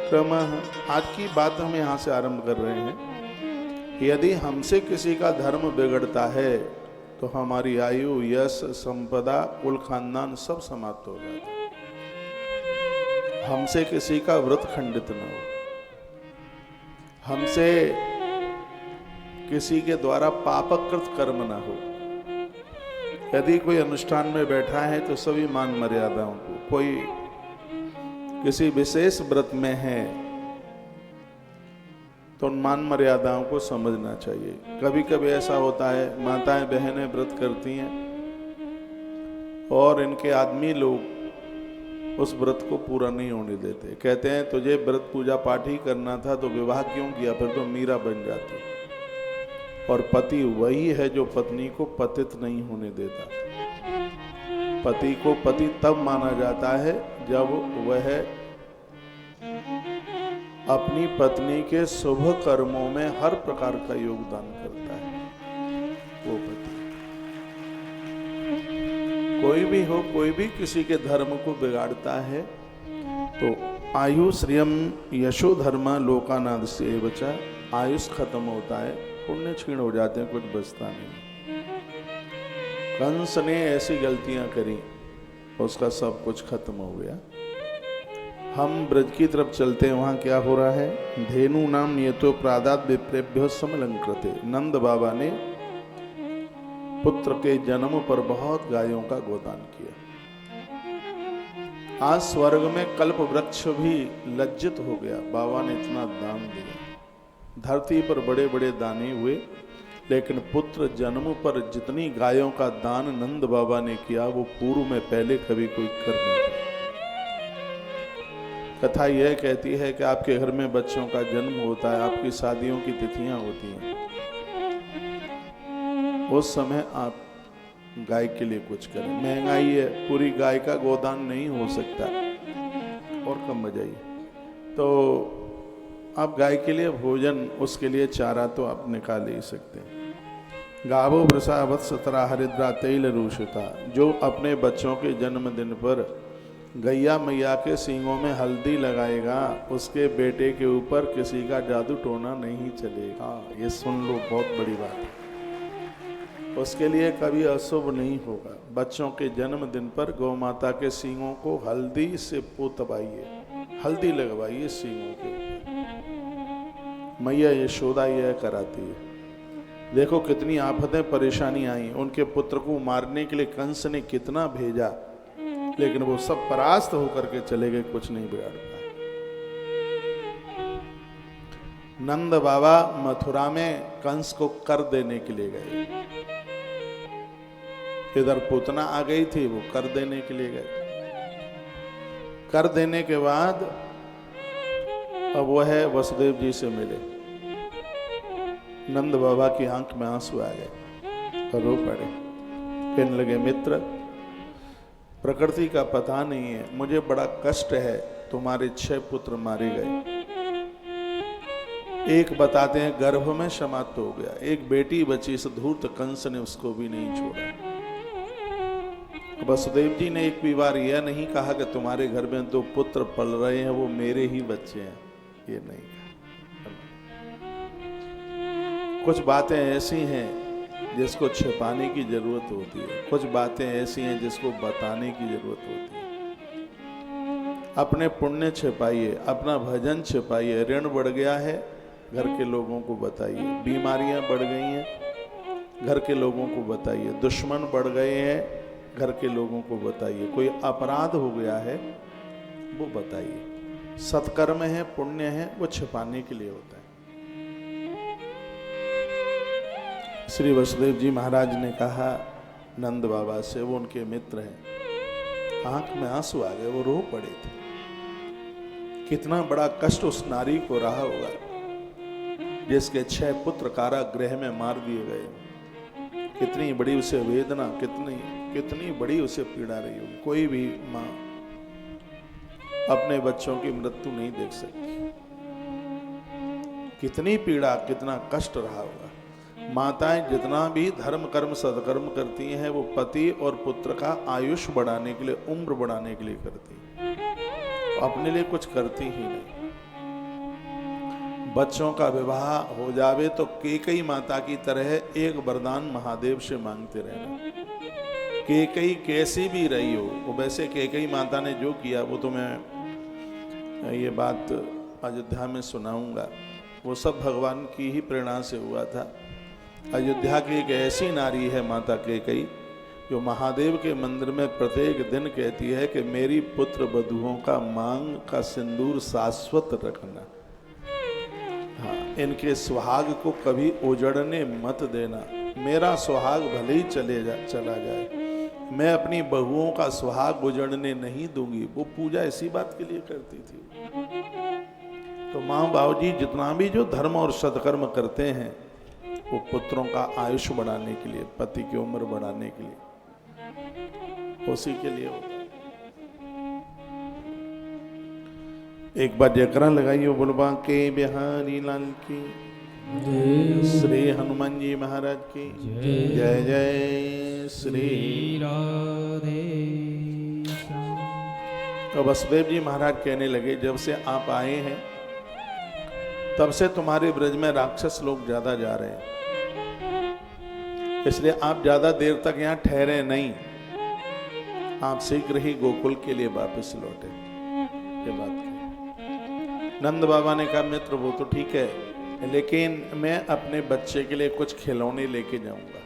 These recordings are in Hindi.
क्रमः। आज की बात हम यहाँ से आरंभ कर रहे हैं। यदि हमसे किसी का धर्म बिगड़ता है तो हमारी आयु, यश, संपदा, कुल खानदान सब समाप्त हो जाता है। हमसे किसी का व्रत खंडित न हो, हमसे किसी के द्वारा पापकृत कर्म न हो। यदि कोई अनुष्ठान में बैठा है तो सभी मान मर्यादाओं को, कोई किसी विशेष व्रत में है तो उन मान मर्यादाओं को समझना चाहिए। कभी कभी ऐसा होता है, माताएं बहनें व्रत करती हैं और इनके आदमी लोग उस व्रत को पूरा नहीं होने देते। कहते हैं तुझे व्रत पूजा पाठ ही करना था तो विवाह क्यों किया, फिर तो मीरा बन जाती। और पति वही है जो पत्नी को पतित नहीं होने देता। पति को पति तब माना जाता है जब वह अपनी पत्नी के शुभ कर्मों में हर प्रकार का योगदान करता है। वो पति कोई भी हो, कोई भी किसी के धर्म को बिगाड़ता है तो आयु श्रियम यशो धर्म लोकानाद से बचा, आयुष खत्म होता है, पुण्य क्षीण हो जाते हैं, कुछ बचता नहीं। कंस ने ऐसी गलतियां करी, उसका सब कुछ खत्म हो गया। हम ब्रज की तरफ चलते हैं, वहां क्या हो रहा है। धेनु नाम नियतो प्रादात विप्रेभ्यो समलंकृते। नंद बाबा ने पुत्र के जन्म पर बहुत गायों का गोदान किया। आज स्वर्ग में कल्प वृक्ष भी लज्जित हो गया, बाबा ने इतना दान दिया। धरती पर बड़े बड़े दानी हुए, लेकिन पुत्र जन्म पर जितनी गायों का दान नंद बाबा ने किया वो पूर्व में पहले कभी कोई कर नहीं पाया। कथा यह कहती है कि आपके घर में बच्चों का जन्म होता है, आपकी शादियों की तिथियां होती हैं, उस समय आप गाय के लिए कुछ करें। महंगाई है, पूरी गाय का गोदान नहीं हो सकता और कम बजाइए, तो आप गाय के लिए भोजन, उसके लिए चारा तो आप निकाल ही सकते हैं। गावो वृषा वत्सतरा हरिद्रा तैल रूषिता। जो अपने बच्चों के जन्मदिन पर गैया मैया के सींगों में हल्दी लगाएगा, उसके बेटे के ऊपर किसी का जादू टोना नहीं चलेगा। ये सुन लो, बहुत बड़ी बात है। उसके लिए कभी अशुभ नहीं होगा। बच्चों के जन्मदिन पर गौ माता के सींगों को हल्दी से पोतवाइए, हल्दी लगवाइए सींगों के ऊपर। मैया यशोदा यह कराती है। देखो कितनी आफतें परेशानी आई, उनके पुत्र को मारने के लिए कंस ने कितना भेजा, लेकिन वो सब परास्त होकर के चले गए, कुछ नहीं बिगाड़ पाए। नंद बाबा मथुरा में कंस को कर देने के लिए गए। इधर पूतना आ गई थी, वो कर देने के लिए गए। कर देने के बाद अब वह वसुदेव जी से मिले। नंद बाबा की आंख में आंसू आ गए और रो पड़े। कहने लगे, मित्र, प्रकृति का पता नहीं है, मुझे बड़ा कष्ट है, तुम्हारे 6 पुत्र मारे गए। एक बताते हैं गर्भ में समाप्त हो गया, एक बेटी बची, इस धूर्त कंस ने उसको भी नहीं छोड़ा। वसुदेव जी ने एक भी बार यह नहीं कहा कि तुम्हारे घर में 2 पुत्र पल रहे हैं वो मेरे ही बच्चे हैं, ये नहीं कहा। कुछ बातें ऐसी हैं जिसको छिपाने की जरूरत होती है, कुछ बातें ऐसी हैं जिसको बताने की जरूरत होती है। अपने पुण्य छिपाइए, अपना भजन छिपाइए। ऋण बढ़ गया है, घर के लोगों को बताइए। बीमारियां बढ़ गई हैं, घर के लोगों को बताइए। दुश्मन बढ़ गए हैं, घर के लोगों को बताइए। कोई अपराध हो गया है, वो बताइए। सत्कर्म है, पुण्य है, वो छिपाने के लिए होता है। श्री वसुदेव जी महाराज ने कहा नंद बाबा से, वो उनके मित्र हैं। आंख में आंसू आ गए, वो रो पड़े थे। कितना बड़ा कष्ट उस नारी को रहा होगा जिसके 6 पुत्र कारागृह में मार दिए गए। कितनी बड़ी उसे वेदना, कितनी बड़ी उसे पीड़ा रही होगी। कोई भी माँ अपने बच्चों की मृत्यु नहीं देख सकती। कितनी पीड़ा, कितना कष्ट रहा होगा। माताएं जितना भी धर्म कर्म सत्कर्म करती हैं वो पति और पुत्र का आयुष बढ़ाने के लिए, उम्र बढ़ाने के लिए करती हैं, अपने लिए कुछ करती ही नहीं। बच्चों का विवाह हो जावे तो कैकई माता की तरह एक वरदान महादेव से मांगते रहना। कैकई कैसी भी रही हो, वो वैसे कैकई माता ने जो किया वो तो मैं ये बात अयोध्या में सुनाऊंगा, वो सब भगवान की ही प्रेरणा से हुआ था। अयोध्या की एक ऐसी नारी है माता कैकई, जो महादेव के मंदिर में प्रत्येक दिन कहती है कि मेरी पुत्र वधुओं का मांग का सिंदूर शाश्वत रखना। हाँ, इनके सुहाग को कभी उजड़ने मत देना। मेरा सुहाग भले ही चला जाए, मैं अपनी बहुओं का सुहाग उजड़ने नहीं दूंगी। वो पूजा इसी बात के लिए करती थी। तो माँ बाबूजी जितना भी जो धर्म और सत्कर्म करते हैं वो पुत्रों का आयुष्य बढ़ाने के लिए, पति की उम्र बढ़ाने के लिए, उसी के लिए होता है। एक बार जयकरा लगाइए बोलबा के बिहारी लाल की, श्री हनुमान जी महाराज की जय जय श्री राधे। तो वसुदेव जी महाराज कहने लगे, जब से आप आए हैं तब से तुम्हारे ब्रज में राक्षस लोग ज्यादा जा रहे हैं, इसलिए आप ज्यादा देर तक यहाँ ठहरे नहीं, आप शीघ्र ही गोकुल के लिए वापस लौटे। ये बात की। नंद बाबा ने कहा मित्र वो तो ठीक है, लेकिन मैं अपने बच्चे के लिए कुछ खिलौने लेके जाऊंगा।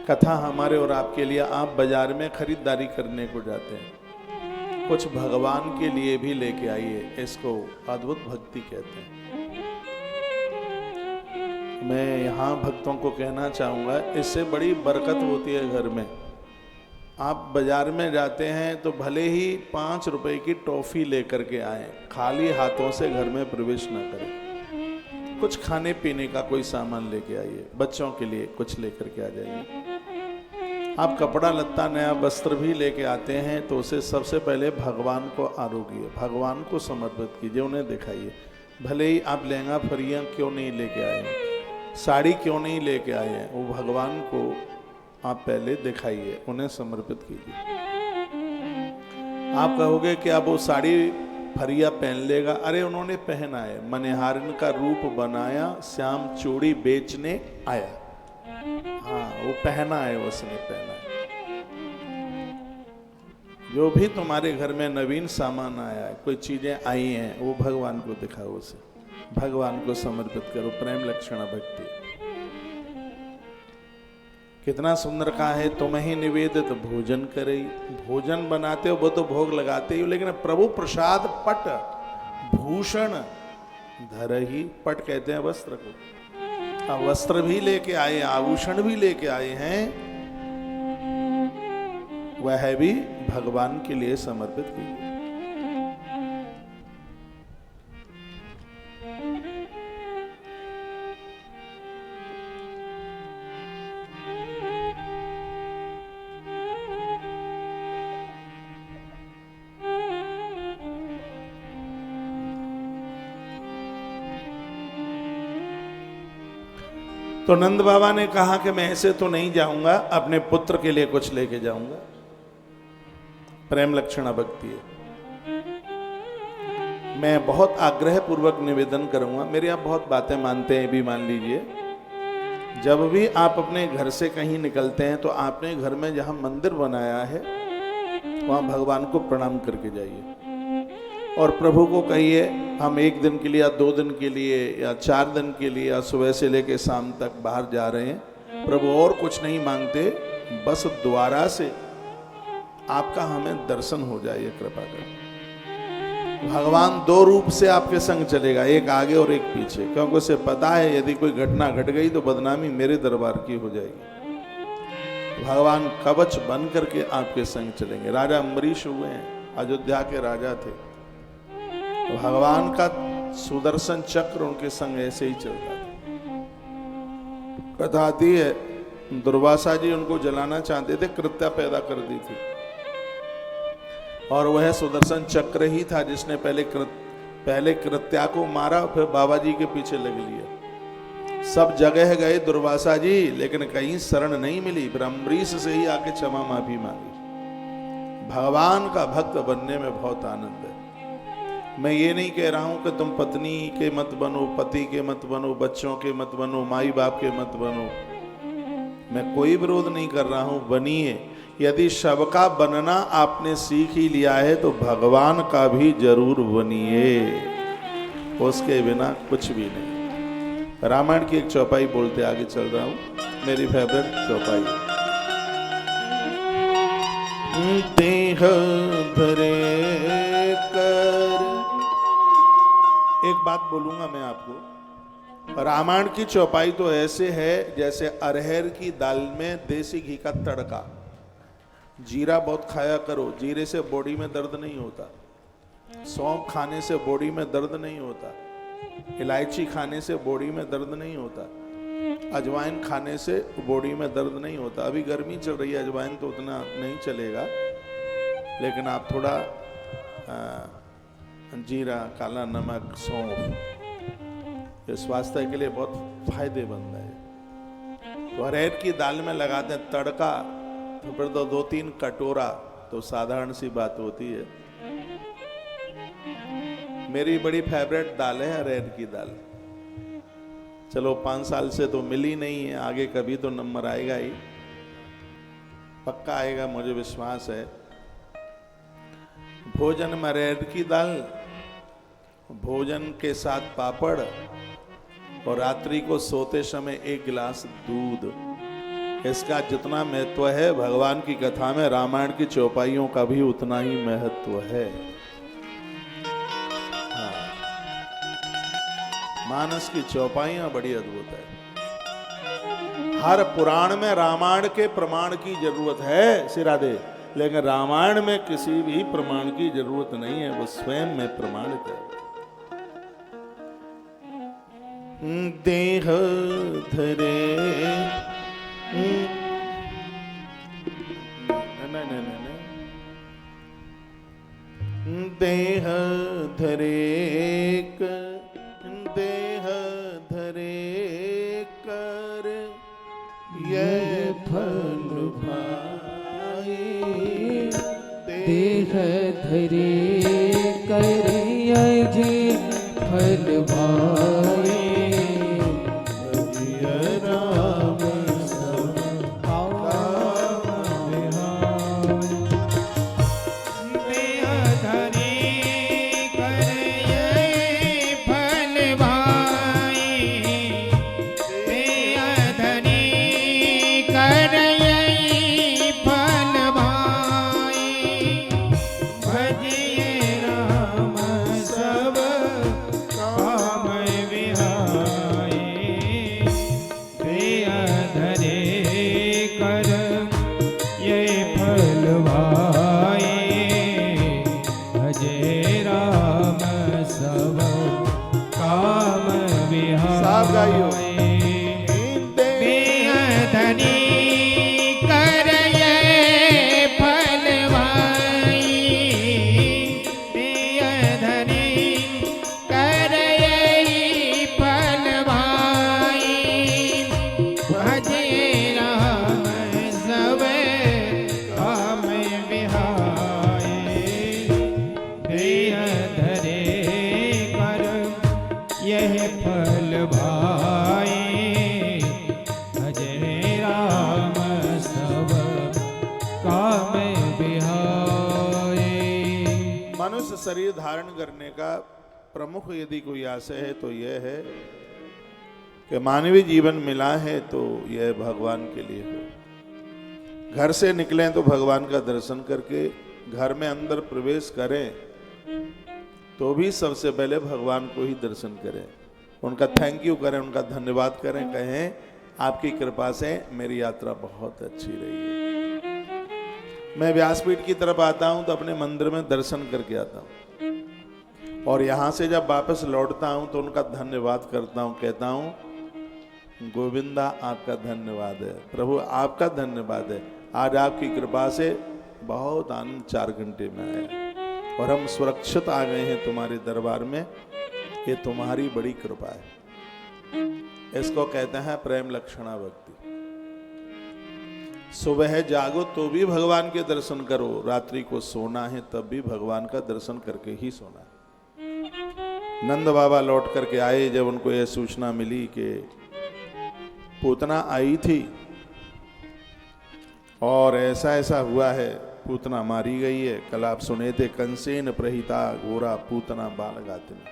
कथा हमारे और आपके लिए, आप बाजार में खरीदारी करने को जाते हैं, कुछ भगवान के लिए भी लेके आइए। इसको अद्भुत भक्ति कहते हैं। मैं यहाँ भक्तों को कहना चाहूँगा, इससे बड़ी बरकत होती है घर में। आप बाजार में जाते हैं तो भले ही 5 रुपए की टॉफी लेकर के आए, खाली हाथों से घर में प्रवेश ना करें। कुछ खाने पीने का कोई सामान लेके आइए, बच्चों के लिए कुछ लेकर के आ जाइए। आप कपड़ा लत्ता नया वस्त्र भी लेके आते हैं तो उसे सबसे पहले भगवान को आरोगिए, भगवान को समर्पित कीजिए, उन्हें दिखाइए। भले ही आप लहंगा फरियाँ क्यों नहीं लेके आए हैं, साड़ी क्यों नहीं लेके आए हैं, वो भगवान को आप पहले दिखाइए, उन्हें समर्पित कीजिए। आप कहोगे कि अब वो साड़ी फरिया पहन लेगा, अरे उन्होंने पहना है, मनिहारिन का रूप बनाया, श्याम चूड़ी बेचने आया। हाँ, वो पहना है, उसने पहना है। जो भी तुम्हारे घर में नवीन सामान आया है, कोई चीजें आई हैं, वो भगवान को दिखाओ, उसे भगवान को समर्पित करो। प्रेम लक्षण भक्ति। कितना सुंदर कहा है, तुम ही निवेदित भोजन करे। भोजन बनाते हो वो तो भोग लगाते हो, लेकिन प्रभु प्रसाद पट भूषण धरहि। पट कहते हैं वस्त्र को। अब वस्त्र भी लेके आए, आभूषण भी लेके आए हैं, वह भी भगवान के लिए समर्पित कीजिए। तो नंद बाबा ने कहा कि मैं ऐसे तो नहीं जाऊंगा, अपने पुत्र के लिए कुछ लेके जाऊंगा। प्रेम लक्षण भक्ति है। मैं बहुत आग्रह पूर्वक निवेदन करूंगा, मेरे आप बहुत बातें मानते हैं भी, मान लीजिए जब भी आप अपने घर से कहीं निकलते हैं तो आपने घर में जहां मंदिर बनाया है वहां भगवान को प्रणाम करके जाइए और प्रभु को कहिए हम 1 दिन के लिए या 2 दिन के लिए या 4 दिन के लिए या सुबह से लेकर शाम तक बाहर जा रहे हैं, प्रभु और कुछ नहीं मांगते, बस द्वारा से आपका हमें दर्शन हो जाए, कृपा कर। भगवान 2 रूप से आपके संग चलेगा, एक आगे और एक पीछे, क्योंकि उसे पता है यदि कोई घटना घट गई तो बदनामी मेरे दरबार की हो जाएगी। भगवान कवच बन करके आपके संग चलेंगे। राजा अम्बरीश हुए हैं, अयोध्या के राजा थे, भगवान का सुदर्शन चक्र उनके संग ऐसे ही चलता था। कथा आती है दुर्वासा जी उनको जलाना चाहते थे, कृत्या पैदा कर दी थी, और वह सुदर्शन चक्र ही था जिसने पहले कृत्या को मारा, फिर बाबा जी के पीछे लग लिया। सब जगह गए दुर्वासा जी, लेकिन कहीं शरण नहीं मिली, फिर अम्बरीश से ही आके क्षमा माफी मांगी। भगवान का भक्त बनने में बहुत आनंद है। मैं ये नहीं कह रहा हूं कि तुम पत्नी के मत बनो, पति के मत बनो, बच्चों के मत बनो, माई बाप के मत बनो। मैं कोई विरोध नहीं कर रहा हूं, बनिए। यदि सबका बनना आपने सीख ही लिया है तो भगवान का भी जरूर बनिए, उसके बिना कुछ भी नहीं। रामायण की एक चौपाई बोलते आगे चल रहा हूं, मेरी फेवरेट चौपाई। देह धरे कर, एक बात बोलूंगा मैं आपको, रामायण की चौपाई तो ऐसे है जैसे अरहर की दाल में देसी घी का तड़का। जीरा बहुत खाया करो, जीरे से बॉडी में दर्द नहीं होता, सौंफ खाने से बॉडी में दर्द नहीं होता, इलायची खाने से बॉडी में दर्द नहीं होता, अजवाइन खाने से बॉडी में दर्द नहीं होता। अभी गर्मी चल रही है, अजवाइन तो उतना नहीं चलेगा, लेकिन आप थोड़ा जीरा, काला नमक, सौंफ, ये स्वास्थ्य के लिए बहुत फायदेमंद है। तो अरहर की दाल में लगाते हैं तड़का, तो फिर तो 2-3 कटोरा तो साधारण सी बात होती है। मेरी बड़ी फेवरेट दाल है अरहर की दाल। चलो 5 साल से तो मिली नहीं है, आगे कभी तो नंबर आएगा ही, पक्का आएगा, मुझे विश्वास है। भोजन में अरहर की दाल, भोजन के साथ पापड़, और रात्रि को सोते समय 1 गिलास दूध। इसका जितना महत्व है भगवान की कथा में, रामायण की चौपाइयों का भी उतना ही महत्व है। हाँ, मानस की चौपाइयां बड़ी अद्भुत है। हर पुराण में रामायण के प्रमाण की जरूरत है सिरादे, लेकिन रामायण में किसी भी प्रमाण की जरूरत नहीं है, वो स्वयं में प्रमाणित है। देह धरे देह धरे देह धरे कर ये फल भाई, देह धरे कर ये फल भाई, शरीर धारण करने का प्रमुख यदि कोई आशय है तो यह है कि मानवीय जीवन मिला है तो यह भगवान के लिए हो। घर से निकलें तो भगवान का दर्शन करके, घर में अंदर प्रवेश करें तो भी सबसे पहले भगवान को ही दर्शन करें, उनका थैंक यू करें, उनका धन्यवाद करें, कहें आपकी कृपा से मेरी यात्रा बहुत अच्छी रही है। मैं व्यासपीठ की तरफ आता हूं तो अपने मंदिर में दर्शन करके आता हूं, और यहां से जब वापस लौटता हूं तो उनका धन्यवाद करता हूं, कहता हूं गोविंदा आपका धन्यवाद है, प्रभु आपका धन्यवाद है, आज आपकी कृपा से बहुत आनंद 4 घंटे में आया और हम सुरक्षित आ गए हैं तुम्हारे दरबार में, ये तुम्हारी बड़ी कृपा है। इसको कहते हैं प्रेम लक्षणा भक्ति। सुबह जागो तो भी भगवान के दर्शन करो, रात्रि को सोना है तब भी भगवान का दर्शन करके ही सोना है। नंद बाबा लौट करके आए जब उनको यह सूचना मिली कि पूतना आई थी और ऐसा ऐसा हुआ है, पूतना मारी गई है। कल आप सुने थे, कंसेन प्रहिता घोरा पूतना बाल गातिनी,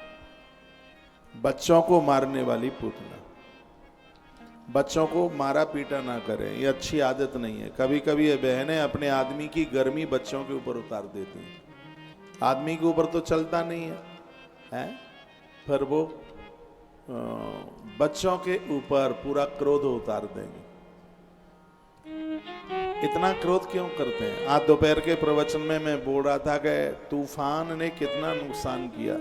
बच्चों को मारने वाली पूतना। बच्चों को मारा पीटा ना करें, ये अच्छी आदत नहीं है। कभी कभी ये बहनें अपने आदमी की गर्मी बच्चों के ऊपर उतार देती हैं। आदमी के ऊपर तो चलता नहीं है, हैं? फिर वो बच्चों के ऊपर पूरा क्रोध उतार देंगे। इतना क्रोध क्यों करते हैं? आज दोपहर के प्रवचन में मैं बोल रहा था कि तूफान ने कितना नुकसान किया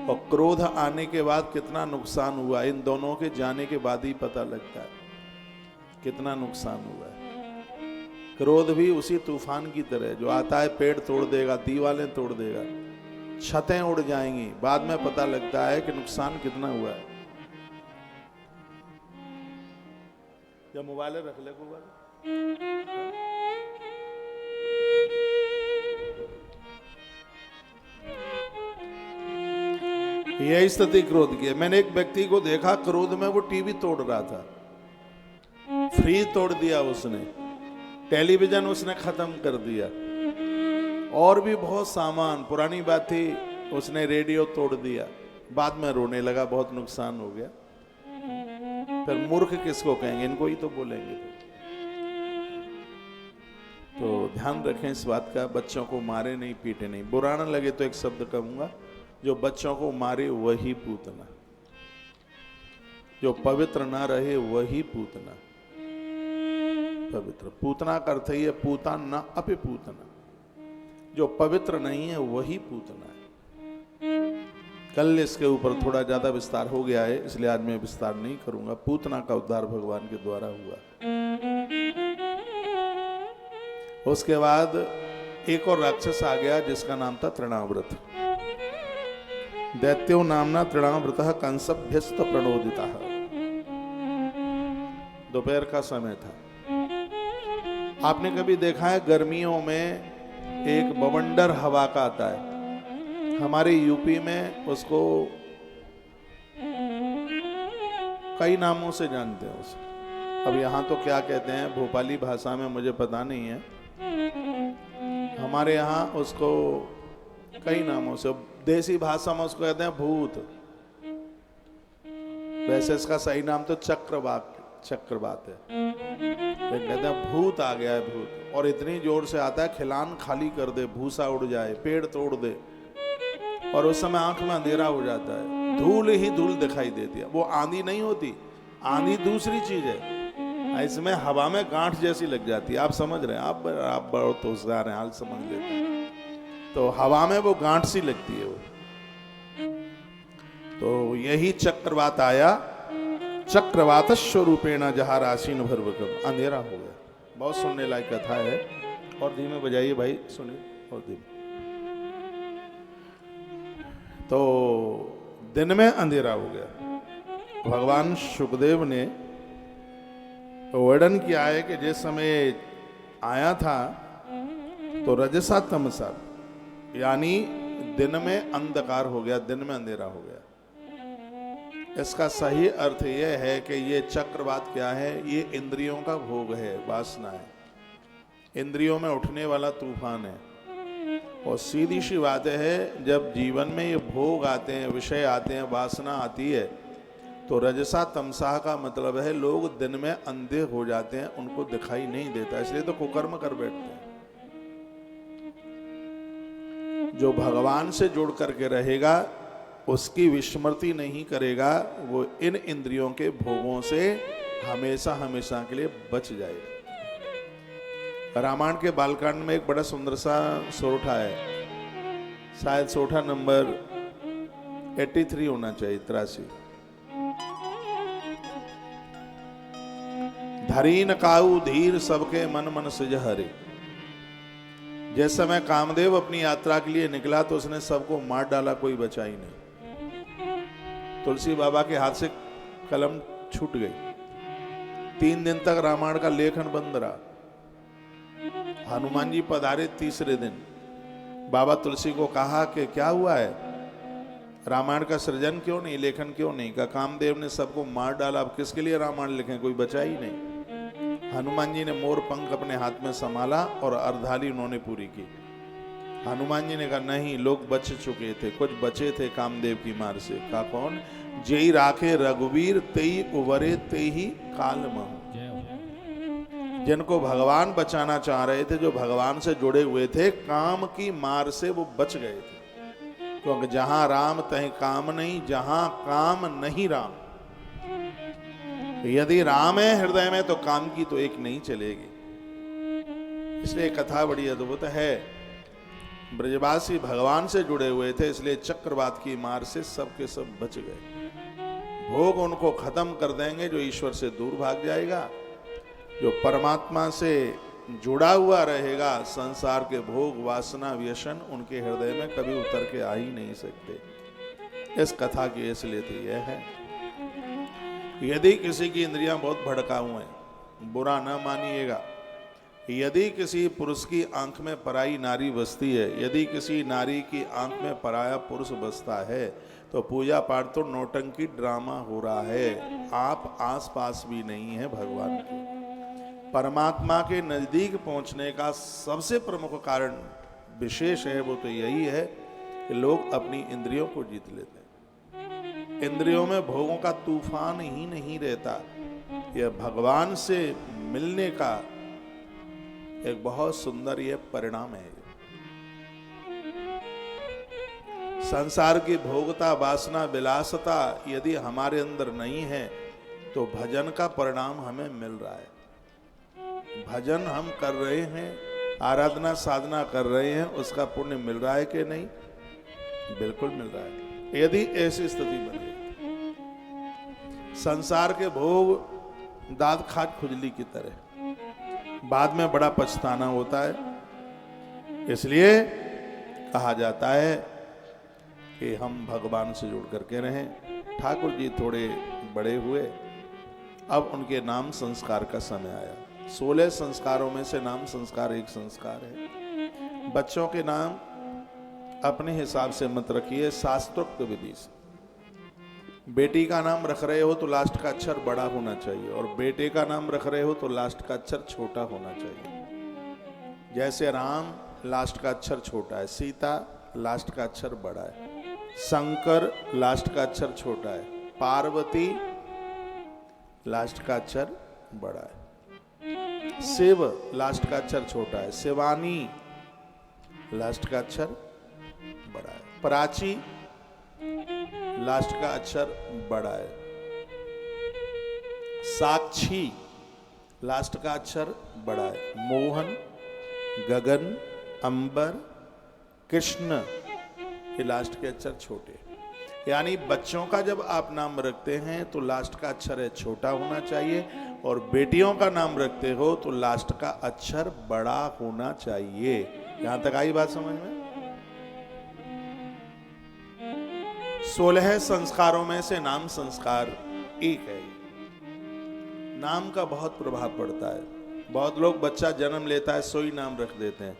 और क्रोध आने के बाद कितना नुकसान हुआ। इन दोनों के जाने के बाद ही पता लगता है कितना नुकसान हुआ है। क्रोध भी उसी तूफान की तरह जो आता है, पेड़ तोड़ देगा, दीवारें तोड़ देगा, छतें उड़ जाएंगी, बाद में पता लगता है कि नुकसान कितना हुआ है। या मोबाइल रख ले को यही स्थिति क्रोध की है। मैंने एक व्यक्ति को देखा क्रोध में वो टीवी तोड़ रहा था, फ्रिज तोड़ दिया उसने, टेलीविजन उसने खत्म कर दिया, और भी बहुत सामान, पुरानी बात थी, उसने रेडियो तोड़ दिया। बाद में रोने लगा, बहुत नुकसान हो गया। फिर मूर्ख किसको कहेंगे? इनको ही तो बोलेंगे। तो ध्यान रखें इस बात का, बच्चों को मारे नहीं, पीटे नहीं। बुरा न लगे तो एक शब्द कहूंगा, जो बच्चों को मारे वही पूतना, जो पवित्र ना रहे वही पूतना। पवित्र पूतना का अर्थ ही है पूता न अपि पूतना, जो पवित्र नहीं है वही पूतना है। कल इसके ऊपर थोड़ा ज्यादा विस्तार हो गया है, इसलिए आज मैं विस्तार नहीं करूंगा। पूतना का उद्धार भगवान के द्वारा हुआ। उसके बाद एक और राक्षस आ गया जिसका नाम था तृणाव्रत। दैत्यो नामना तृणाव्रतः कंसभ्यस्त प्रणोदिता। दोपहर का समय था। आपने कभी देखा है गर्मियों में एक बवंडर हवा का आता है? हमारे यूपी में उसको कई नामों से जानते हैं उसे। अब यहाँ तो क्या कहते हैं भोपाली भाषा में मुझे पता नहीं है, हमारे यहाँ उसको कई नामों से, देसी भाषा में उसको कहते हैं भूत। वैसे इसका सही नाम तो चक्रवात है, कहते हैं भूत आ गया है भूत, और इतनी जोर से आता है खिलान खाली कर दे, भूसा उड़ जाए, पेड़ तोड़ दे, और उस समय आंख में अंधेरा हो जाता है, धूल ही धूल दिखाई देती है। वो आंधी नहीं होती, आंधी दूसरी चीज है, इसमें हवा में गांठ जैसी लग जाती है। आप समझ रहे हैं? आप बहुत होशियार हैं, हाल समझ लेते हैं। तो हवा में वो गांठ सी लगती है वो। तो यही चक्रवात आया, चक्रवात स्वरूपेण जहार आसीन भर्वकम, अंधेरा हो गया। बहुत सुनने लायक कथा है, और धीमे बजाइए भाई, सुनिए और धीमे। तो दिन में अंधेरा हो गया। भगवान सुखदेव ने वर्णन किया है कि जिस समय आया था तो रजसा तमसा, यानी दिन में अंधकार हो गया, दिन में अंधेरा हो गया। इसका सही अर्थ यह है कि ये चक्रवात क्या है? ये इंद्रियों का भोग है, वासना है, इंद्रियों में उठने वाला तूफान है। और सीधी सी बात है, जब जीवन में ये भोग आते हैं, विषय आते हैं, वासना आती है, तो रजसा तमसा का मतलब है लोग दिन में अंधे हो जाते हैं, उनको दिखाई नहीं देता, इसलिए तो कुकर्म कर बैठते हैं। जो भगवान से जुड़ करके रहेगा, उसकी विस्मृति नहीं करेगा, वो इन इंद्रियों के भोगों से हमेशा हमेशा के लिए बच जाएगा। रामायण के बालकांड में एक बड़ा सुंदर सा सोरठा है, शायद सोरठा नंबर 83 होना चाहिए, 83। धरीन काऊ धीर सबके मन मन सिज हरे। जिस समय कामदेव अपनी यात्रा के लिए निकला तो उसने सबको मार डाला, कोई बचा ही नहीं। तुलसी बाबा के हाथ से कलम छूट गई। 3 दिन तक रामायण का लेखन बंद रहा। हनुमान जी पधारे तीसरे दिन, बाबा तुलसी को कहा कि क्या हुआ है? रामायण का सृजन क्यों नहीं, लेखन क्यों नहीं? का कामदेव ने सबको मार डाला, अब किसके लिए रामायण लिखें? कोई बचा ही नहीं। हनुमान जी ने मोर पंख अपने हाथ में संभाला और अर्धाली उन्होंने पूरी की। हनुमान जी ने कहा नहीं, लोग बच चुके थे, कुछ बचे थे कामदेव की मार से। कहा कौन? जेई राखे रघुवीर तेई उवरे तेई काल महु। जिनको भगवान बचाना चाह रहे थे, जो भगवान से जुड़े हुए थे, काम की मार से वो बच गए थे। क्योंकि जहां राम तहीं काम नहीं, जहां काम नहीं राम। यदि राम है हृदय में तो काम की तो एक नहीं चलेगी। इसलिए कथा बड़ी अद्भुत है। ब्रजवासी भगवान से जुड़े हुए थे, इसलिए चक्रवात की मार से सब के सब बच गए। भोग उनको खत्म कर देंगे जो ईश्वर से दूर भाग जाएगा। जो परमात्मा से जुड़ा हुआ रहेगा, संसार के भोग वासना व्यसन उनके हृदय में कभी उतर के आ ही नहीं सकते। इस कथा की इसलिए तो यह है, यदि किसी की इंद्रियां बहुत भड़काऊ हैं, बुरा न मानिएगा। यदि किसी पुरुष की आंख में पराई नारी बसती है, यदि किसी नारी की आंख में पराया पुरुष बसता है, तो पूजा पाठ तो नौटंकी ड्रामा हो रहा है। आप आस पास भी नहीं है भगवान के। परमात्मा के नजदीक पहुंचने का सबसे प्रमुख कारण विशेष है, वो तो यही है कि लोग अपनी इंद्रियों को जीत लेते हैं। इंद्रियों में भोगों का तूफान ही नहीं रहता। यह भगवान से मिलने का एक बहुत सुंदर यह परिणाम है। संसार की भोगता वासना विलासता यदि हमारे अंदर नहीं है, तो भजन का परिणाम हमें मिल रहा है। भजन हम कर रहे हैं, आराधना साधना कर रहे हैं, उसका पुण्य मिल रहा है कि नहीं? बिल्कुल मिल रहा है। यदि ऐसी स्थिति बन गई, संसार के भोग दांत खाट खुजली की तरह, बाद में बड़ा पछताना होता है। इसलिए कहा जाता है कि हम भगवान से जुड़ करके रहें। ठाकुर जी थोड़े बड़े हुए, अब उनके नाम संस्कार का समय आया। 16 संस्कारों में से नाम संस्कार एक संस्कार है। बच्चों के नाम अपने हिसाब से मत रखिए, शास्त्रोक्त विधि से। बेटी का नाम रख रहे हो तो लास्ट का अक्षर बड़ा होना चाहिए, और बेटे का नाम रख रहे हो तो लास्ट का अक्षर छोटा होना चाहिए। जैसे राम लास्ट का अक्षर छोटा है, सीता लास्ट का अक्षर बड़ा है, शंकर लास्ट का अक्षर छोटा है, पार्वती लास्ट का अक्षर बड़ा है, शिव लास्ट का अक्षर छोटा है, शिवानी लास्ट का अक्षर बड़ा है, प्राची लास्ट का अक्षर बड़ा है, साक्षी लास्ट का अक्षर बड़ा है, मोहन, गगन, अंबर, कृष्ण ये लास्ट के अक्षर छोटे। यानी बच्चों का जब आप नाम रखते हैं तो लास्ट का अक्षर है छोटा होना चाहिए, और बेटियों का नाम रखते हो तो लास्ट का अक्षर बड़ा होना चाहिए। यहां तक आई बात समझ में? 16 संस्कारों में से नाम संस्कार एक है। नाम का बहुत प्रभाव पड़ता है। बहुत लोग बच्चा जन्म लेता है सोई नाम रख देते हैं।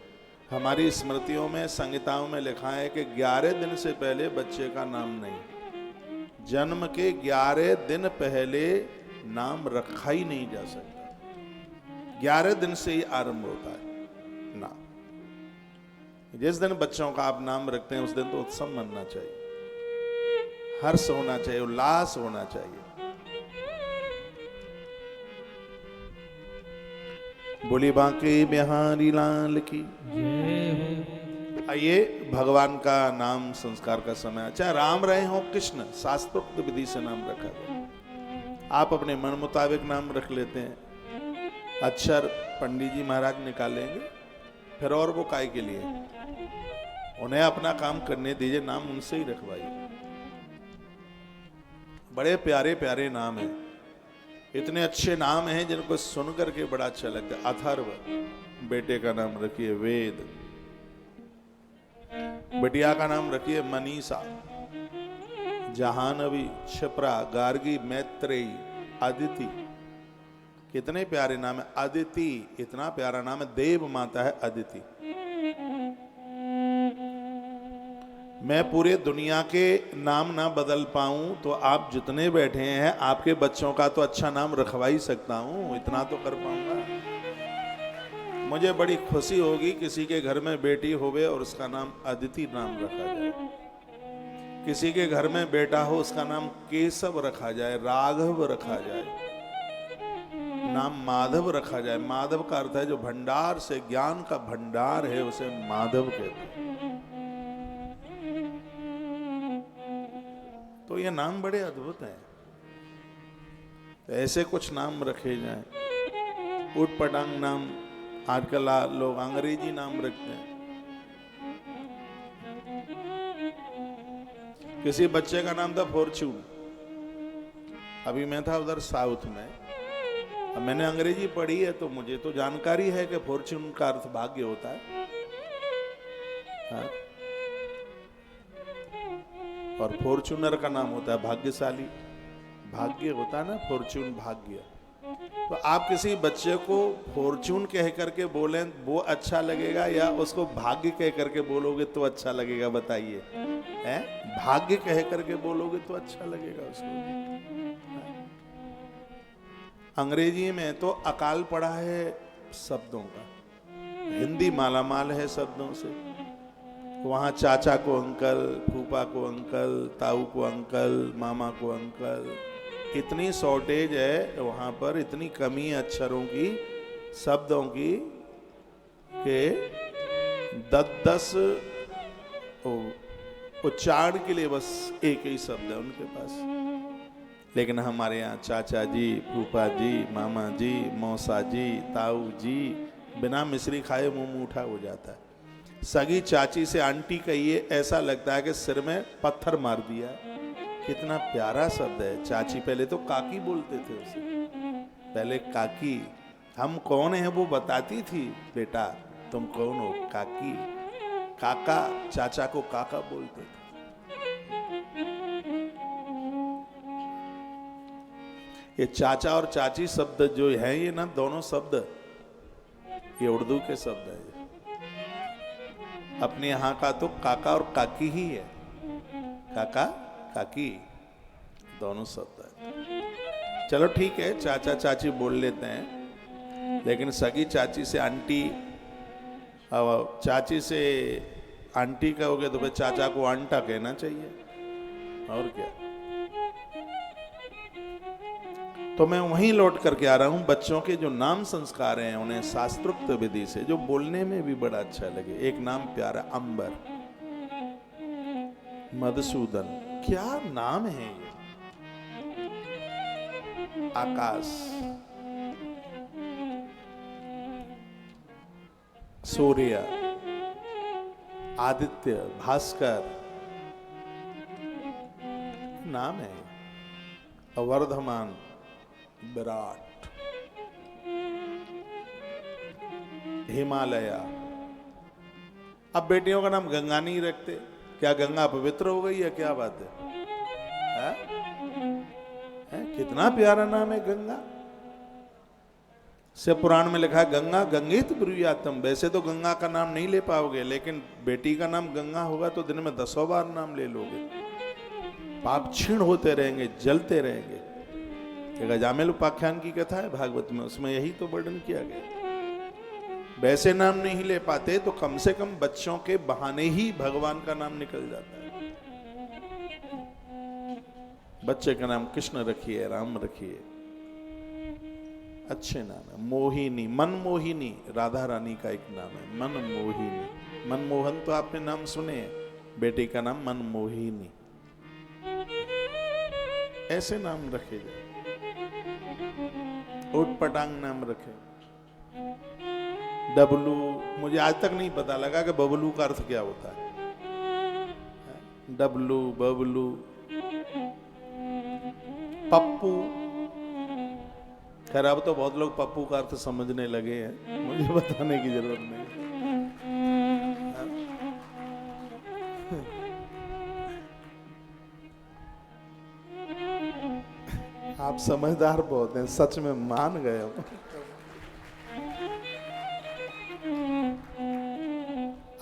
हमारी स्मृतियों में, संहिताओं में लिखा है कि 11 दिन से पहले बच्चे का नाम नहीं। जन्म के 11 दिन पहले नाम रखा ही नहीं जा सकता। 11 दिन से ही आरंभ होता है नाम। जिस दिन बच्चों का आप नाम रखते हैं उस दिन तो उत्सव मनना चाहिए, हर्ष होना चाहिए, उल्लास होना चाहिए। बोली बांके बिहारी लाल की। आइए, भगवान का नाम संस्कार का समय। चाहे राम रहे हो कृष्ण, शास्त्रोक्त विधि से नाम रखा गया। आप अपने मन मुताबिक नाम रख लेते हैं, अक्षर पंडित जी महाराज निकालेंगे, फिर और वो काय के लिए? उन्हें अपना काम करने दीजिए, नाम उनसे ही रखवाइए। बड़े प्यारे प्यारे नाम हैं, इतने अच्छे नाम हैं जिनको सुन करके बड़ा अच्छा लगता है। अथर्व बेटे का नाम रखिए वेद, बिटिया का नाम रखिए मनीषा, जहानवी, क्षिप्रा, गार्गी, मैत्रेयी, अदिति। कितने प्यारे नाम है। अदिति इतना प्यारा नाम है, देव माता है अदिति। मैं पूरे दुनिया के नाम ना बदल पाऊं तो आप जितने बैठे हैं आपके बच्चों का तो अच्छा नाम रखवा ही सकता हूं, इतना तो कर पाऊंगा। मुझे बड़ी खुशी होगी किसी के घर में बेटी होवे और उसका नाम अदिति नाम रखा जाए, किसी के घर में बेटा हो उसका नाम केशव रखा जाए, राघव रखा जाए, नाम माधव रखा जाए। माधव का अर्थ है जो भंडार से ज्ञान का भंडार है उसे माधव कहते हैं। तो ये नाम बड़े अद्भुत हैं। तो ऐसे कुछ नाम रखे जाएं। उट पटांग नाम आजकल लोग अंग्रेजी नाम रखते हैं। किसी बच्चे का नाम था फॉर्च्यून। अभी मैं था उधर साउथ में, अब मैंने अंग्रेजी पढ़ी है तो मुझे तो जानकारी है कि फॉर्च्यून का अर्थ भाग्य होता है। हाँ? और फॉर्च्यूनर का नाम होता है भाग्यशाली, भाग्य होता है ना, फॉर्च्यून भाग्य। तो आप किसी बच्चे को फॉर्च्यून कह करके बोलें वो अच्छा लगेगा या उसको भाग्य कह करके बोलोगे तो अच्छा लगेगा? बताइए, हैं? भाग्य कह करके बोलोगे तो अच्छा लगेगा उसको। अंग्रेजी में तो अकाल पड़ा है शब्दों का, हिंदी मालामाल है शब्दों से। वहाँ चाचा को अंकल, फूफा को अंकल, ताऊ को अंकल, मामा को अंकल, इतनी शॉर्टेज है वहाँ पर, इतनी कमी है अक्षरों की, शब्दों की, कि 10 उच्चारण के लिए बस एक ही शब्द है उनके पास। लेकिन हमारे यहाँ चाचा जी, फूफा जी, मामा जी, मौसा जी, ताऊ जी, बिना मिश्री खाए मुंह मीठा हो जाता है। सगी चाची से आंटी कहिए ऐसा लगता है कि सिर में पत्थर मार दिया। कितना प्यारा शब्द है चाची। पहले तो काकी बोलते थे उसे, पहले काकी। हम कौन है वो बताती थी, बेटा तुम कौन हो? काकी। काका, चाचा को काका बोलते थे। ये चाचा और चाची शब्द जो है ये ना, दोनों शब्द ये उर्दू के शब्द है। अपने यहाँ का तो काका और काकी ही है, काका काकी दोनों शब्द है। चलो ठीक है, चाचा चाची बोल लेते हैं, लेकिन सगी चाची से आंटी, और चाची से आंटी कहोगे तो फिर चाचा को आंटा कहना चाहिए, और क्या। तो मैं वहीं लौट करके आ रहा हूं, बच्चों के जो नाम संस्कार हैं उन्हें शास्त्रोक्त विधि से, जो बोलने में भी बड़ा अच्छा लगे। एक नाम प्यारा, अंबर, मधुसूदन, क्या नाम है ये। आकाश, सूर्य, आदित्य, भास्कर, नाम है। वर्धमान, विराट, हिमालय। अब बेटियों का नाम गंगा नहीं रखते, क्या गंगा पवित्र हो गई है? क्या बात है? कितना प्यारा नाम है गंगा। से पुराण में लिखा है गंगा गंगित ब्रूयातम। वैसे तो गंगा का नाम नहीं ले पाओगे, लेकिन बेटी का नाम गंगा होगा तो दिन में 10 बार नाम ले लोगे। पाप क्षीण होते रहेंगे, जलते रहेंगे। एक अजामिल उपाख्यान की कथा है भागवत में, उसमें यही तो वर्णन किया गया। वैसे नाम नहीं ले पाते तो कम से कम बच्चों के बहाने ही भगवान का नाम निकल जाता है। बच्चे का नाम कृष्ण रखिए, राम रखिए, अच्छे नाम है। मोहिनी, मनमोहिनी राधा रानी का एक नाम है, मनमोहिनी। मनमोहन तो आपने नाम सुने हैं, बेटे का नाम मनमोहिनी। ऐसे नाम रखे जाए। उट पटांग नाम रखे। डबलू, मुझे आज तक नहीं पता लगा कि बबलू का अर्थ क्या होता है। डबलू, बबलू, पप्पू। खैर अब तो बहुत लोग पप्पू का अर्थ समझने लगे हैं, मुझे बताने की जरूरत नहीं। आप समझदार बहुत हैं, सच में मान गए हो।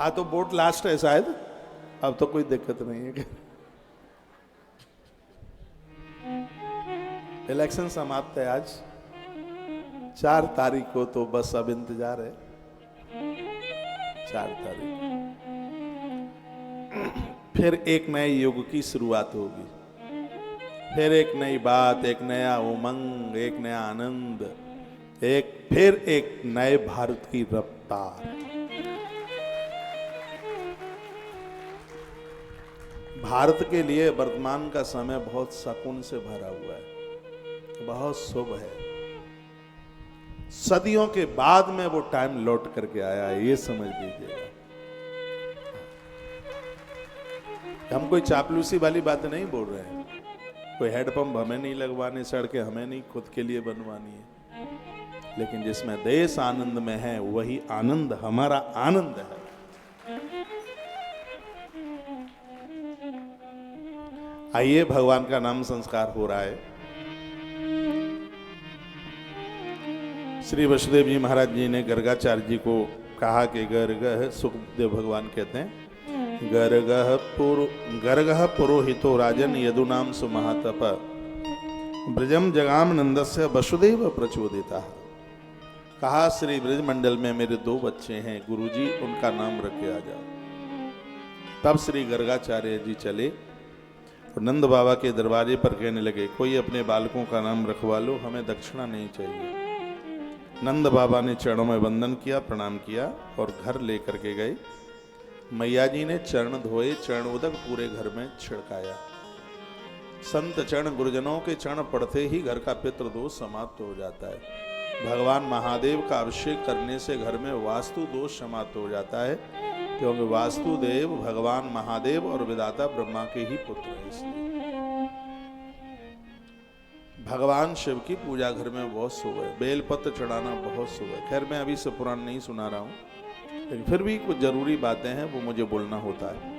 तो बोट लास्ट है शायद, अब तो कोई दिक्कत नहीं है। इलेक्शन समाप्त है आज 4 तारीख को, तो बस अब इंतजार है 4 तारीख। फिर एक नए युग की शुरुआत होगी, फिर एक नई बात, एक नया उमंग, एक नया आनंद, फिर एक नए भारत की रफ्तार। भारत के लिए वर्तमान का समय बहुत सुकून से भरा हुआ है, बहुत शुभ है। सदियों के बाद में वो टाइम लौट करके आया है, ये समझ लीजिएगा। हम कोई चापलूसी वाली बात नहीं बोल रहे हैं, कोई हेडपंप हमें नहीं लगवाने, सड़कें हमें नहीं खुद के लिए बनवानी है, लेकिन जिसमें देश आनंद में है वही आनंद हमारा आनंद है। आइए, भगवान का नाम संस्कार हो रहा है। श्री वसुदेव जी महाराज जी ने गर्गाचार्य जी को कहा कि गर्गः, सुखदेव भगवान कहते हैं, गर्गः पुरोहितो राजन यदुनाम सुमहातप ब्रजम जगाम नंदस्य वसुदेव प्रचोदिता। कहा, श्री ब्रज मंडल में मेरे 2 बच्चे हैं गुरुजी, उनका नाम रख के आ जाओ। तब श्री गर्गाचार्य जी चले और नंद बाबा के दरवाजे पर कहने लगे, कोई अपने बालकों का नाम रखवा लो, हमें दक्षिणा नहीं चाहिए। नंद बाबा ने चरणों में वंदन किया, प्रणाम किया और घर लेकर के गए। मैया जी ने चरण धोए, चरण उदक पूरे घर में छिड़काया। संत चरण, गुरुजनों के चरण पड़ते ही घर का पितृ दोष समाप्त हो जाता है। भगवान महादेव का अभिषेक करने से घर में वास्तु दोष समाप्त हो जाता है, क्योंकि वास्तुदेव भगवान महादेव और विधाता ब्रह्मा के ही पुत्र हैं। इसलिए भगवान शिव की पूजा घर में बहुत शुभ है, बेलपत्र चढ़ाना बहुत शुभ है। खैर, मैं अभी से पुराण नहीं सुना रहा हूं, लेकिन फिर भी कुछ जरूरी बातें हैं, वो मुझे बोलना होता है।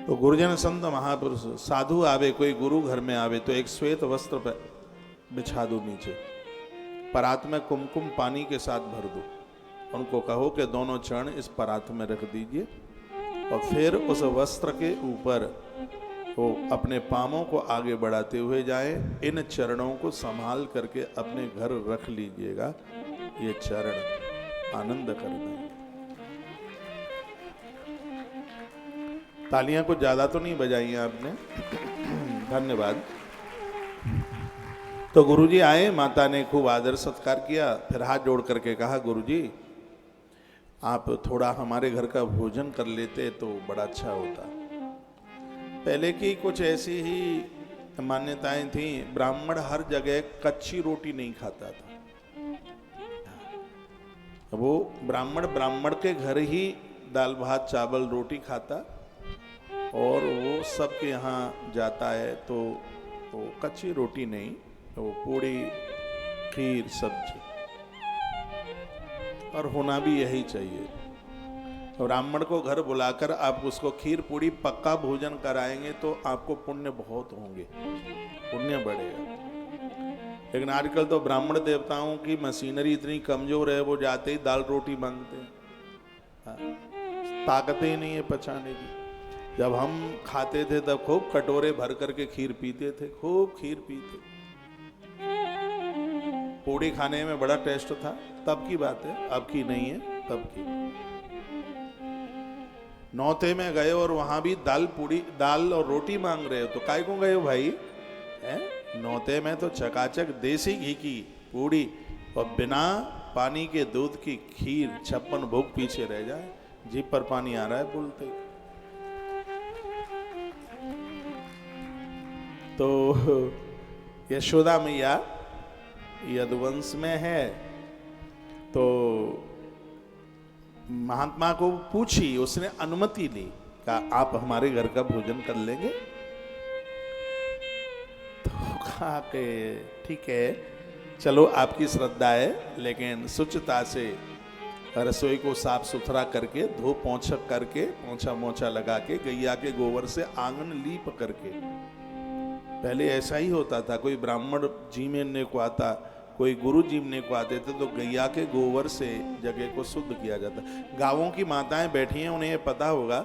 तो गुरुजन, संत, महापुरुष, साधु आवे, कोई गुरु घर में आवे तो एक श्वेत वस्त्र बिछा दो नीचे, परात में कुमकुम पानी के साथ भर दो। उनको कहो कि दोनों चरण इस परात में रख दीजिए और फिर उस वस्त्र के ऊपर वो अपने पांवों को आगे बढ़ाते हुए जाएं। इन चरणों को संभाल करके अपने घर रख लीजिएगा, ये चरण आनंद कर देंगे। तालियां कुछ ज्यादा तो नहीं बजाई आपने, धन्यवाद। तो गुरुजी आए, माता ने खूब आदर सत्कार किया, फिर हाथ जोड़ करके कहा, गुरुजी आप थोड़ा हमारे घर का भोजन कर लेते तो बड़ा अच्छा होता। पहले की कुछ ऐसी ही मान्यताएं थी, ब्राह्मण हर जगह कच्ची रोटी नहीं खाता था। वो ब्राह्मण के घर ही दाल भात चावल रोटी खाता, और वो सबके यहाँ जाता है तो वो कच्ची रोटी नहीं, वो पूड़ी खीर सब्जी, और होना भी यही चाहिए। ब्राह्मण को घर बुलाकर आप उसको खीर पूड़ी पक्का भोजन कराएंगे तो आपको पुण्य बहुत होंगे, पुण्य बढ़ेगा। लेकिन आजकल तो ब्राह्मण देवताओं की मशीनरी इतनी कमजोर है, वो जाते ही दाल रोटी मांगते हैं, ताकत ही नहीं है पचाने की। जब हम खाते थे तब खूब कटोरे भर करके खीर पीते थे, खूब खीर पीते। पूड़ी खाने में बड़ा टेस्ट था, तब की बात है, अब की नहीं है, तब की। नौते में गए और वहां भी दाल और रोटी मांग रहे हो, तो काय को गए हो भाई? नौते में तो चकाचक देसी घी की पूड़ी और बिना पानी के दूध की खीर, 56 भोग पीछे रह जाए। जीभ पर पानी आ रहा है बोलते। तो यशोदा मैया यदुवंश में है, तो महात्मा को पूछी, उसने अनुमति ली, कहा आप हमारे घर का भोजन कर लेंगे? तो कहा कि ठीक है, चलो आपकी श्रद्धा है, लेकिन शुचिता से रसोई को साफ सुथरा करके, धो पोंछक करके, पोंछा मोछा लगा के, गैया के गोबर से आंगन लीप करके। पहले ऐसा ही होता था, कोई ब्राह्मण जीने को आता, कोई गुरु जीवने को आते थे तो गैया के गोबर से जगह को शुद्ध किया जाता। गांवों की माताएं बैठी हैं, उन्हें ये पता होगा,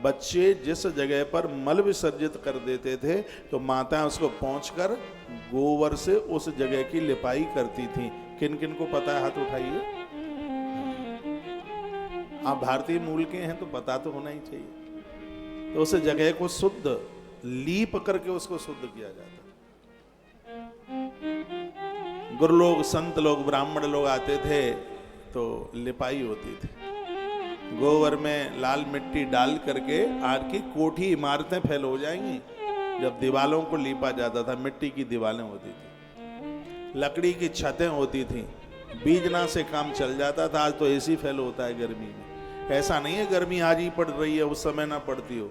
बच्चे जिस जगह पर मल विसर्जित कर देते थे तो माताएं उसको पहुंचकर गोबर से उस जगह की लिपाई करती थी। किन किन को पता है हाथ उठाइए। आप भारतीय मूल के हैं तो पता तो होना ही चाहिए। तो उस जगह को शुद्ध लीप करके उसको शुद्ध किया जाता। गुरु लोग, संत लोग, ब्राह्मण लोग आते थे तो लिपाई होती थी। गोबर में लाल मिट्टी डाल करके आपकी कोठी इमारतें फैल हो जाएंगी। जब दीवालों को लीपा जाता था, मिट्टी की दीवारें होती थी, लकड़ी की छतें होती थी, बीजना से काम चल जाता था। आज तो एसी फैल होता है गर्मी में। ऐसा नहीं है गर्मी आज ही पड़ रही है, उस समय ना पड़ती हो,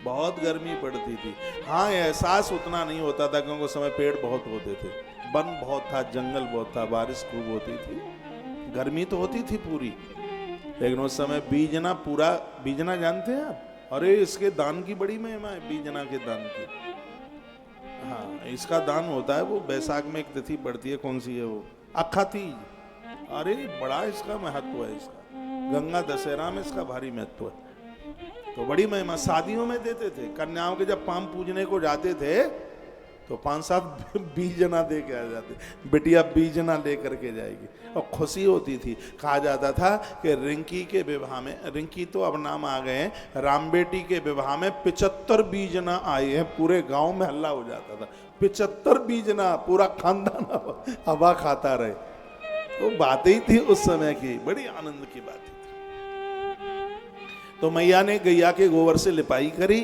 बहुत गर्मी पड़ती थी। हाँ, एहसास उतना नहीं होता था क्योंकि उस समय पेड़ बहुत होते थे, वन बहुत था, जंगल बहुत था, बारिश खूब होती थी, गर्मी तो होती थी पूरी। लेकिन उस समय बीजना, पूरा बीजना जानते हैं आप? अरे इसके दान की बड़ी महिमा है, बीजना के दान की। हाँ, इसका दान होता है, वो बैसाख में एक तिथि पड़ती है, कौन सी है वो, अखा तीज। अरे बड़ा इसका महत्व है, इसका गंगा दशहरा में इसका भारी महत्व है। तो बड़ी महिमा, शादियों में देते थे। कन्याओं के जब पाम पूजने को जाते थे तो 5-7 बीजना दे के आ जाते, बिटिया बीजना ले करके जाएगी, और खुशी होती थी। कहा जाता था कि रिंकी के विवाह में, रिंकी तो अब नाम आ गए हैं, राम बेटी के विवाह में 75 बीजना आए हैं। पूरे गांव में हल्ला हो जाता था, 75 बीजना, पूरा खानदान हवा खाता रहे। तो बातें ही थी उस समय की, बड़ी आनंद की बात थी। तो मैया ने गैया के गोबर से लिपाई करी,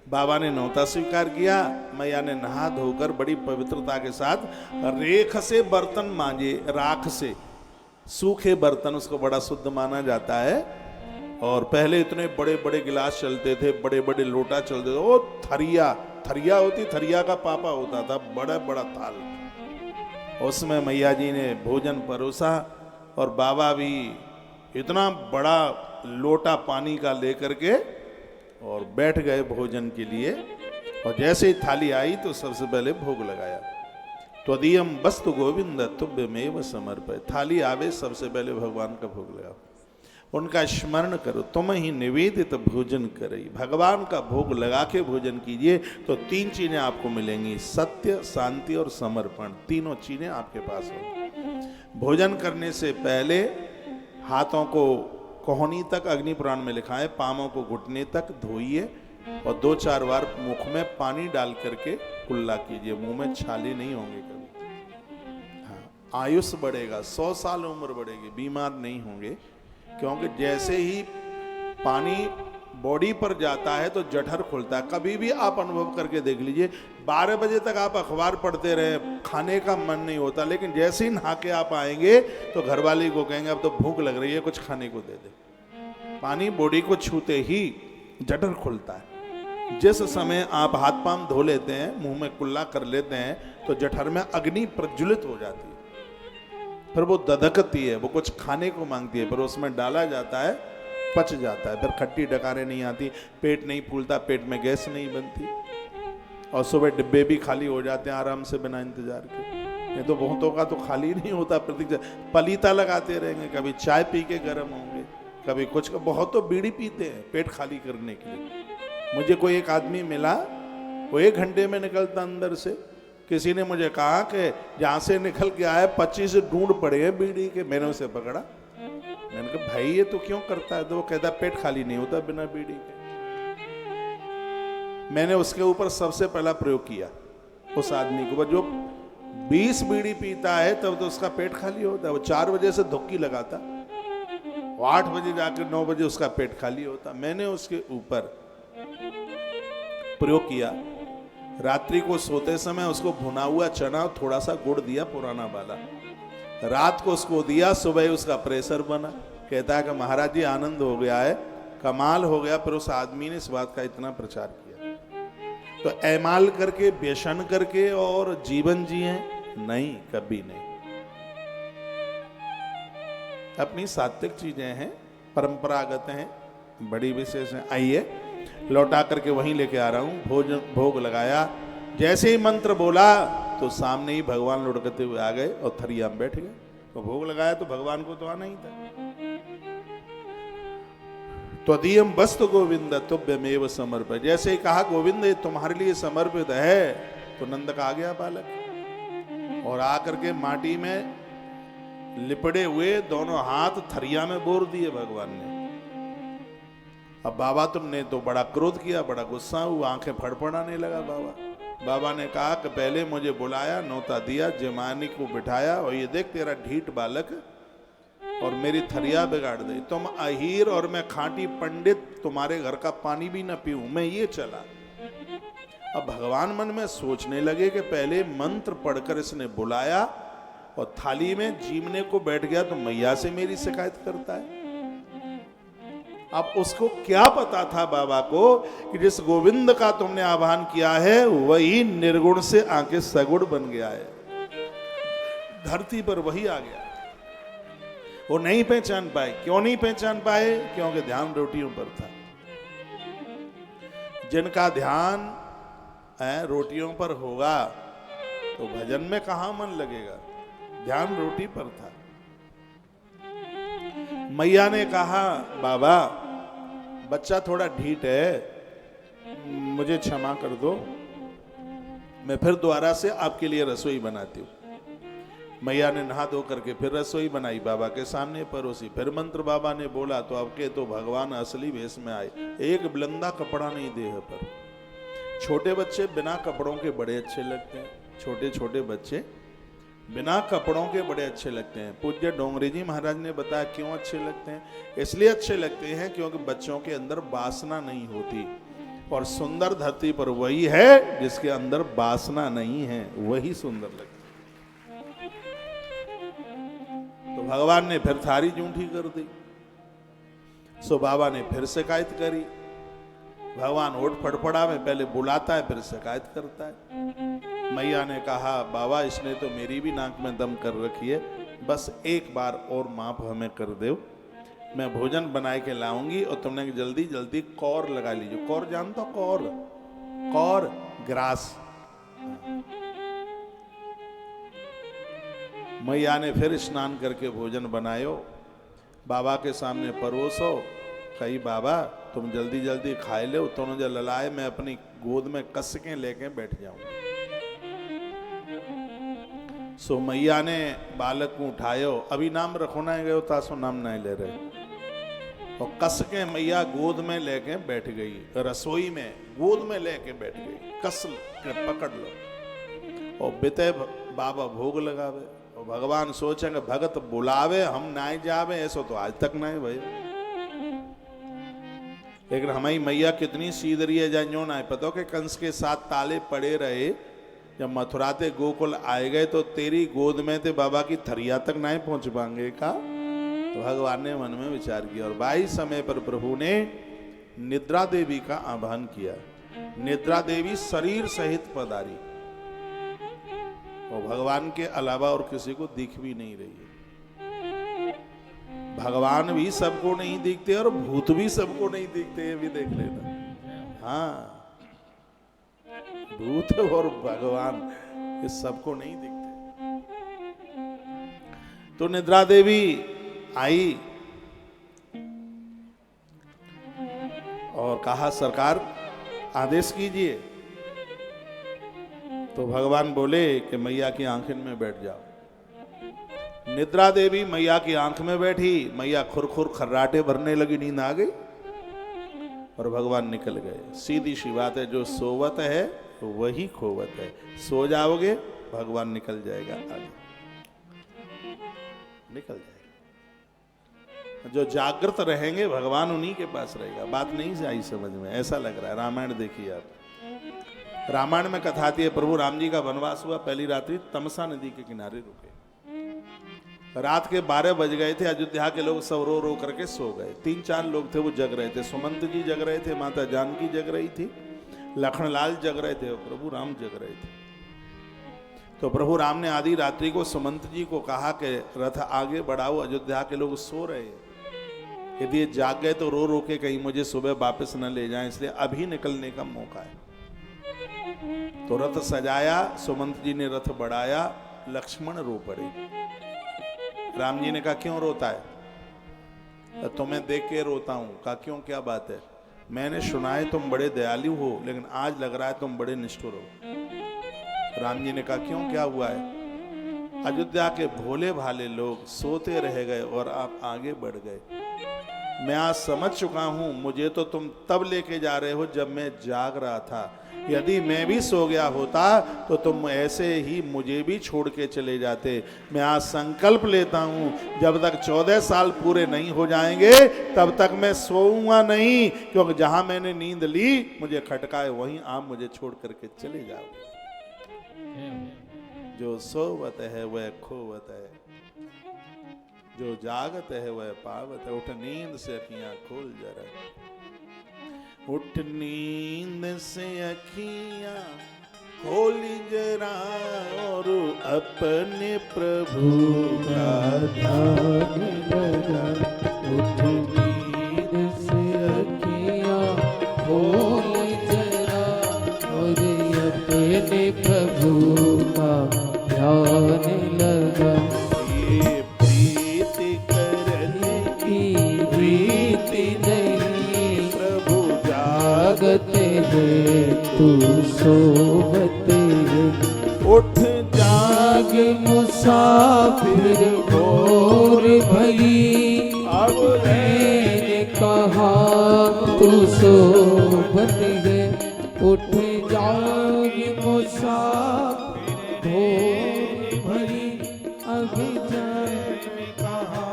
बाबा ने न्योता स्वीकार किया। मैया ने नहा धोकर बड़ी पवित्रता के साथ रेख से बर्तन मांजे, राख से, सूखे बर्तन, उसको बड़ा शुद्ध माना जाता है। और पहले इतने बड़े बड़े गिलास चलते थे, बड़े बड़े लोटा चलते थे, वो थरिया, थरिया होती, थरिया का पापा होता था, बड़ा बड़ा थाल, उसमें मैया जी ने भोजन परोसा। और बाबा भी इतना बड़ा लोटा पानी का लेकर के और बैठ गए भोजन के लिए। और जैसे ही थाली आई तो सबसे पहले भोग लगाया। त्वदीयम वस्तु गोविंद तुभ्यमेव समर्पय। थाली आवे, सबसे पहले भगवान का भोग लगाओ, उनका स्मरण करो, तुम ही निवेदित भोजन करई। भगवान का भोग लगा के भोजन कीजिए तो 3 चीजें आपको मिलेंगी, सत्य, शांति और समर्पण। तीनों चीजें आपके पास हो। भोजन करने से पहले हाथों को कोहनी तक, अग्नि पुराण में लिखा है, पामों को घुटने तक धोइए और 2-4 बार मुख में पानी डाल करके कुल्ला कीजिए। मुंह में छाले नहीं होंगे कभी। हाँ, आयुष बढ़ेगा, 100 साल उम्र बढ़ेगी, बीमार नहीं होंगे। क्योंकि जैसे ही पानी बॉडी पर जाता है तो जठर खुलता है। कभी भी आप अनुभव करके देख लीजिए, 12 बजे तक आप अखबार पढ़ते रहे, खाने का मन नहीं होता, लेकिन जैसे ही नहा के आप आएंगे तो घरवाली को कहेंगे अब तो भूख लग रही है, कुछ खाने को दे दे। पानी बॉडी को छूते ही जठर खुलता है। जिस समय आप हाथ पांव धो लेते हैं, मुंह में कुल्ला कर लेते हैं, तो जठर में अग्नि प्रज्वलित हो जाती है, फिर वो दधकती है, वो कुछ खाने को मांगती है, फिर उसमें डाला जाता है, पच जाता है, फिर खट्टी डकारें नहीं आती, पेट नहीं फूलता, पेट में गैस नहीं बनती, और सुबह डिब्बे भी खाली हो जाते हैं आराम से बिना इंतजार के। नहीं तो बहुतों का तो खाली नहीं होता, प्रतीक्षा पलीता लगाते रहेंगे, कभी चाय पी के गर्म होंगे, कभी कुछ। बहुत तो बीड़ी पीते हैं पेट खाली करने के लिए। मुझे कोई एक आदमी मिला, वो 1 घंटे में निकलता अंदर से। किसी ने मुझे कहा कि जहाँ से निकल के आए 25 ढूंढ पड़े हैं बीड़ी के। मैंने उसे पकड़ा, मैंने कहा भाई ये तो क्यों करता है? तो वो कहता पेट खाली नहीं होता बिना बीड़ी के। मैंने उसके ऊपर सबसे पहला प्रयोग किया, उस आदमी के ऊपर जो 20 बीड़ी पीता है तब तो उसका पेट खाली होता है। वो 4 बजे से धुक्की लगाता, 8 बजे जाकर 9 बजे उसका पेट खाली होता। मैंने उसके ऊपर प्रयोग किया। रात्रि को सोते समय उसको भुना हुआ चना थोड़ा सा गुड़ दिया पुराना वाला, रात को उसको दिया, सुबह उसका प्रेशर बना। कहता है कि महाराज जी आनंद हो गया है, कमाल हो गया। फिर उस आदमी ने इस बात का इतना प्रचार किया। तो ऐमाल करके, व्यसन करके और जीवन जिए नहीं, कभी नहीं। अपनी सात्विक चीजें हैं, परंपरागत हैं, बड़ी विशेष हैं। आइए लौटा करके वहीं लेके आ रहा हूं। भोजन भोग लगाया, जैसे ही मंत्र बोला तो सामने ही भगवान लुढ़कते हुए आ गए और थरिया में बैठ गए। तो भोग लगाया तो भगवान को तो आना ही था। त्वदीयम वस्तु गोविंद तुभ्यमेव समर्पित। जैसे ही कहा गोविंद ये तुम्हारे लिए समर्पित है, तो नंद का आ गया बालक और आकर के माटी में लिपड़े हुए दोनों हाथ थरिया में बोर दिए भगवान ने। अब बाबा तुमने तो बड़ा क्रोध किया, बड़ा गुस्सा हुआ, आंखें फड़फड़ाने लगा बाबा। बाबा ने कहा कि पहले मुझे बुलाया, नौता दिया, जमानी को बिठाया और ये देख तेरा ढीठ बालक और मेरी थरिया बिगाड़ दे। तुम अहीर और मैं खांटी पंडित, तुम्हारे घर का पानी भी न पीऊं, मैं ये चला। अब भगवान मन में सोचने लगे कि पहले मंत्र पढ़कर इसने बुलाया और थाली में जीमने को बैठ गया तो मैया से मेरी शिकायत करता है। अब उसको क्या पता था बाबा को कि जिस गोविंद का तुमने आह्वान किया है वही निर्गुण से आके सगुण बन गया है, धरती पर वही आ गया। वो नहीं पहचान पाए। क्यों नहीं पहचान पाए? क्योंकि ध्यान रोटियों पर था। जिनका ध्यान रोटियों पर होगा तो भजन में कहां मन लगेगा? ध्यान रोटी पर था। मैया ने कहा बाबा बच्चा थोड़ा ढीठ है, मुझे क्षमा कर दो, मैं फिर दोबारा से आपके लिए रसोई बनाती हूँ। मैया ने नहा धो करके फिर रसोई बनाई, बाबा के सामने परोसी। फिर मंत्र बाबा ने बोला तो अब के तो भगवान असली वेश में आए। एक बिलंदा कपड़ा नहीं देह पर। छोटे बच्चे बिना कपड़ों के बड़े अच्छे लगते हैं। छोटे छोटे बच्चे बिना कपड़ों के बड़े अच्छे लगते हैं। पूज्य डोंगरी जी महाराज ने बताया क्यों अच्छे लगते हैं। इसलिए अच्छे लगते हैं क्योंकि बच्चों के अंदर वासना नहीं होती, और सुंदर धरती पर वही है जिसके अंदर वासना नहीं है, वही सुंदर लगता है। तो भगवान ने फिर थारी जूठी कर दी। सो बाबा ने फिर शिकायत करी। भगवान ओठ फड़फड़ा में पहले बुलाता है फिर शिकायत करता है। मैया ने कहा बाबा इसने तो मेरी भी नाक में दम कर रखी है, बस एक बार और माफ हमें कर दो, मैं भोजन बनाए के लाऊंगी और तुमने जल्दी जल्दी कौर लगा लीजिए। कौर जानता? कौर, कौर ग्रास। मैया ने फिर स्नान करके भोजन बनायो, बाबा के सामने परोसो। कही बाबा तुम जल्दी जल्दी खाए लो, तुम जो ललाए मैं अपनी गोद में कस के लेके बैठ जाऊंगी। सो मैया ने बालक को उठायो, अभी नाम रखो ना गयो तासो नाम नहीं ले रहे, और कस के मैया गोद में लेके बैठ गई। रसोई में गोद में लेके बैठ गई, कस के पकड़ लो और बिते बाबा भोग लगावे। और भगवान सोचेंगे भगत बुलावे हम ना जावे, ऐसा तो आज तक नहीं भाई। लेकिन हमारी मैया कितनी सीधरी है जानो ना पता कि कंस के साथ ताले पड़े रहे, जब मथुरा ते गोकुल आए गए तो तेरी गोद में ते बाबा की थरिया तक नहीं पहुंच पाएंगे का। तो भगवान ने मन में विचार किया और 22 समय पर प्रभु ने निद्रा देवी का आह्वान किया। निद्रा देवी शरीर सहित पधारी और भगवान के अलावा और किसी को दिख भी नहीं रही है। भगवान भी सबको नहीं दिखते और भूत भी सबको नहीं दिखते, ये भी देख लेना। हाँ, भूत और भगवान ये सबको नहीं दिखते। तो निद्रा देवी आई और कहा सरकार आदेश कीजिए। तो भगवान बोले कि मैया की आंखों में बैठ जाओ। निद्रा देवी मैया की आंख में बैठी, मैया खुरखुर खर्राटे भरने लगी, नींद आ गई और भगवान निकल गए। सीधी सी बात है, जो सोवत है वही खोवत है। सो जाओगे भगवान निकल जाएगा आगे, निकल जाएगा। जो जागृत रहेंगे भगवान उन्हीं के पास रहेगा। बात नहीं से आई समझ में? ऐसा लग रहा है। रामायण देखिए आप, रामायण में कथा आती है प्रभु राम जी का वनवास हुआ, पहली रात्रि तमसा नदी के किनारे रुके। रात के 12 बज गए थे, अयोध्या के लोग सब रो रो करके सो गए। 3-4 लोग थे वो जग रहे थे। सुमंत जी जग रहे थे, माता जानकी जग रही थी, लखनलाल जग रहे थे, प्रभु राम जग रहे थे। तो प्रभु राम ने आधी रात्रि को सुमंत जी को कहा कि रथ आगे बढ़ाओ, अयोध्या के लोग सो रहे हैं, यदि ये जाग गए तो रो रो के कहीं मुझे सुबह वापस न ले जाएं, इसलिए अभी निकलने का मौका है। तो रथ सजाया, सुमंत जी ने रथ बढ़ाया, लक्ष्मण रो पड़े। राम जी ने कहा क्यों रोता है? तुम्हें देख के रोता हूं। कहा क्यों, क्या बात है? मैंने सुना है तुम बड़े दयालु हो, लेकिन आज लग रहा है तुम बड़े निष्ठुर हो। राम जी ने कहा क्यों, क्या हुआ है? अयोध्या के भोले भाले लोग सोते रह गए और आप आगे बढ़ गए। मैं आज समझ चुका हूं, मुझे तो तुम तब लेके जा रहे हो जब मैं जाग रहा था। यदि मैं भी सो गया होता तो तुम ऐसे ही मुझे भी छोड़ के चले जाते। मैं आज संकल्प लेता हूं, जब तक 14 साल पूरे नहीं हो जाएंगे तब तक मैं सोऊंगा नहीं, क्योंकि जहां मैंने नींद ली मुझे खटकाए वहीं आप मुझे छोड़ करके चले जाओगे। जो सोवत है वह खोवत है, जो जागत है वह पावत है। उठ नींद से अखियां खोल जरा, उठ नींद से अखियां खोली जरा और अपने प्रभु का ध्यान लगा। उठ नींद से अखियां खोल जरा और अपने प्रभु का ध्यान लगा। ये प्रीति करने की रीति नहीं, प्रभु जागते हैं तू सोवते है। उठ जाग मुसाफिर भोर भई, अब मैंने कहा तू सोवत है। उठ जाग मुसाफिर भोर भई, अभी जाने कहा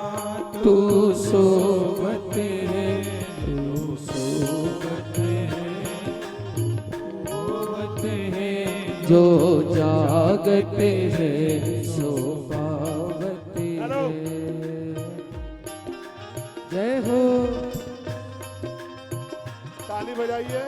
तू सोवत है। तू सोवत है, जो जागते हैं सो पावते हैं। जय हो। ताली बजाइए।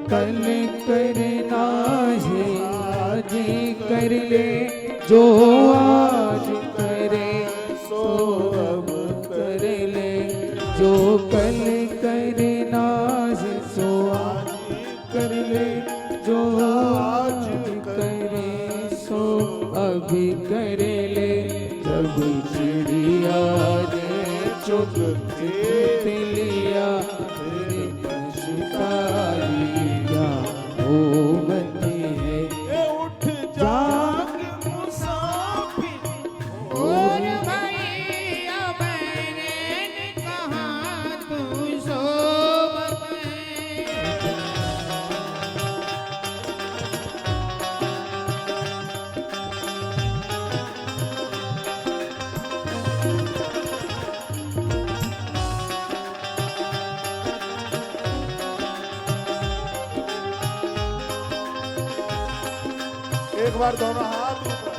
कल करना है आज कर ले, जो आज करे सो अब कर ले। जो कल करना है सो आज कर ले, जो आज करे सो अभी कर ले। जब चिड़िया ने चुग लिया तेरे पशुकारिया होवती है। उठ जाग मुसाफिर और भैया मैंने कहा तू सोवत है। एक बार दोनों हाथ ऊपर।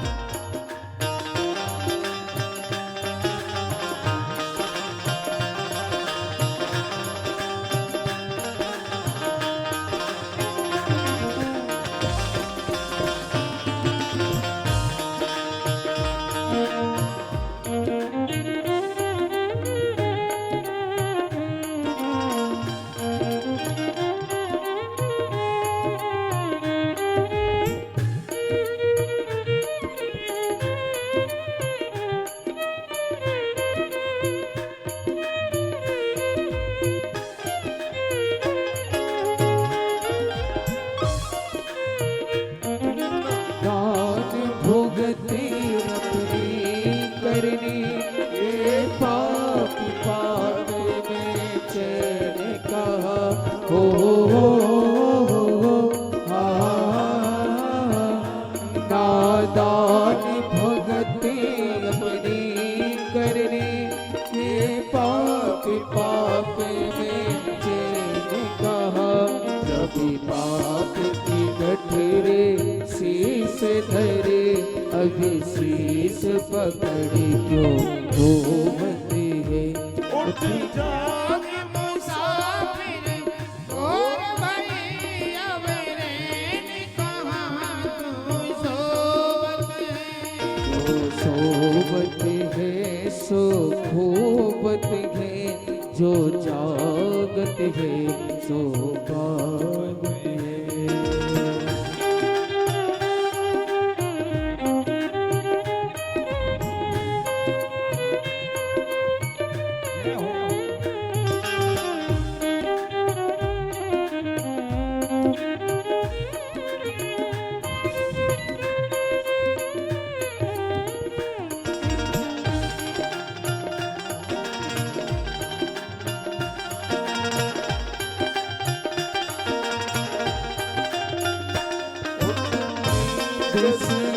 उठी पाप की गठरे शीश धरे, अभी शीश पकड़ी क्यों घूमती है। उठी जागे मुसाफिर और भाई अब रैन कहाँ तू सोबत है। जो सोबत है सो खूबत है, जो जागत है सो भागत है।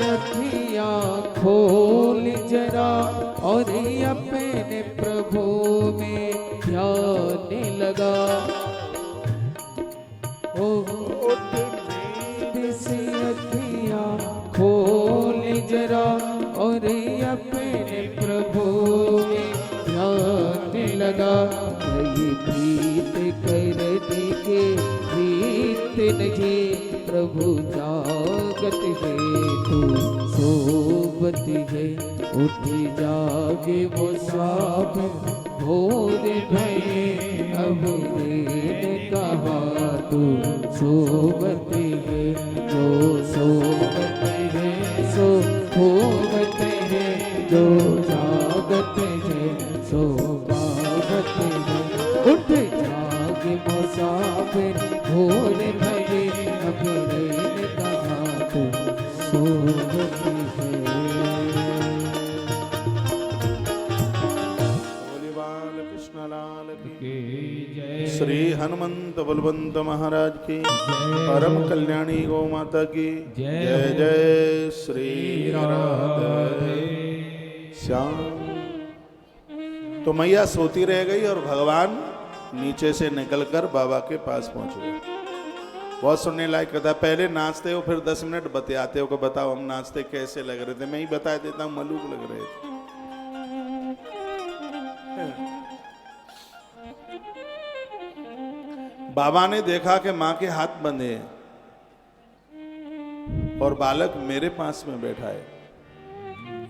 अखियाँ खोल जरा और अपने प्रभु में ध्यान लगा। ओ अखियाँ खोल जरा और अपने प्रभु में ध्यान लगा। कहीं प्रीत करने के प्रीत नहीं, प्रभु जागत है तू सोबत है। उठी जागे मुसाफिर भोर भये, अब रेन कहाँ तू सोबत है। जो सोबत है सो भोगत है, जो जागत है सो भागत है। उठ जागे मुसाफिर भोर भये, अब रैन कहाँ तू सोबत है। बोले बाल कृष्ण लाल की जय श्री हनुमंत बलवंत महाराज की परम कल्याणी गौ माता की जय जय श्री राधे श्याम। तो मैया सोती रह गई और भगवान नीचे से निकलकर बाबा के पास पहुंच गए। बहुत सुनने लायक कथा। पहले नाचते हो फिर 10 मिनट बतियाते हो कि बताओ हम नाचते कैसे लग रहे थे। मैं ही बता देता हूँ, मलूक लग रहे थे। बाबा ने देखा कि माँ के हाथ बंधे हैं और बालक मेरे पास में बैठा है।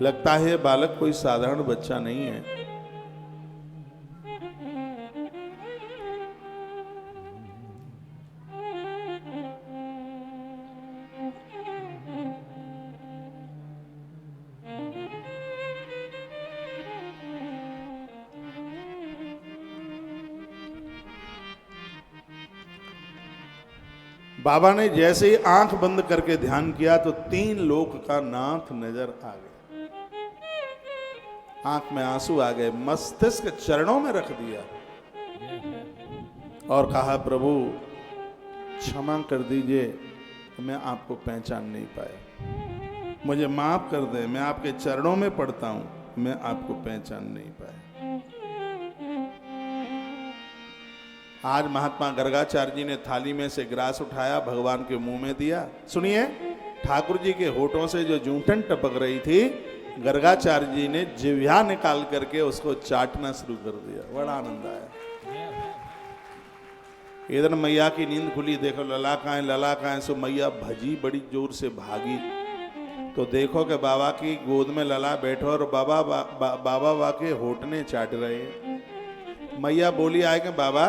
लगता है बालक कोई साधारण बच्चा नहीं है। बाबा ने जैसे ही आंख बंद करके ध्यान किया तो 3 लोक का नाथ नजर आ गया। आंख में आंसू आ गए, मस्तिष्क चरणों में रख दिया और कहा प्रभु क्षमा कर दीजिए, मैं आपको पहचान नहीं पाया, मुझे माफ कर दे, मैं आपके चरणों में पड़ता हूं, मैं आपको पहचान नहीं पाया। आज महात्मा गर्गाचार्य जी ने थाली में से ग्रास उठाया, भगवान के मुंह में दिया। सुनिए, ठाकुर जी के होठों से जो जूठन टपक रही थी, गर्गाचार्य जी ने जिह्वा निकाल करके उसको चाटना शुरू कर दिया। बड़ा आनंद आया। इधर मैया की नींद खुली, देखो लला कहाँ, लला कहाँ। सो मैया भजी, बड़ी जोर से भागी तो देखो कि बाबा की गोद में लला बैठो और बाबा के होठने चाट रहे हैं। मैया बोली आए कि बाबा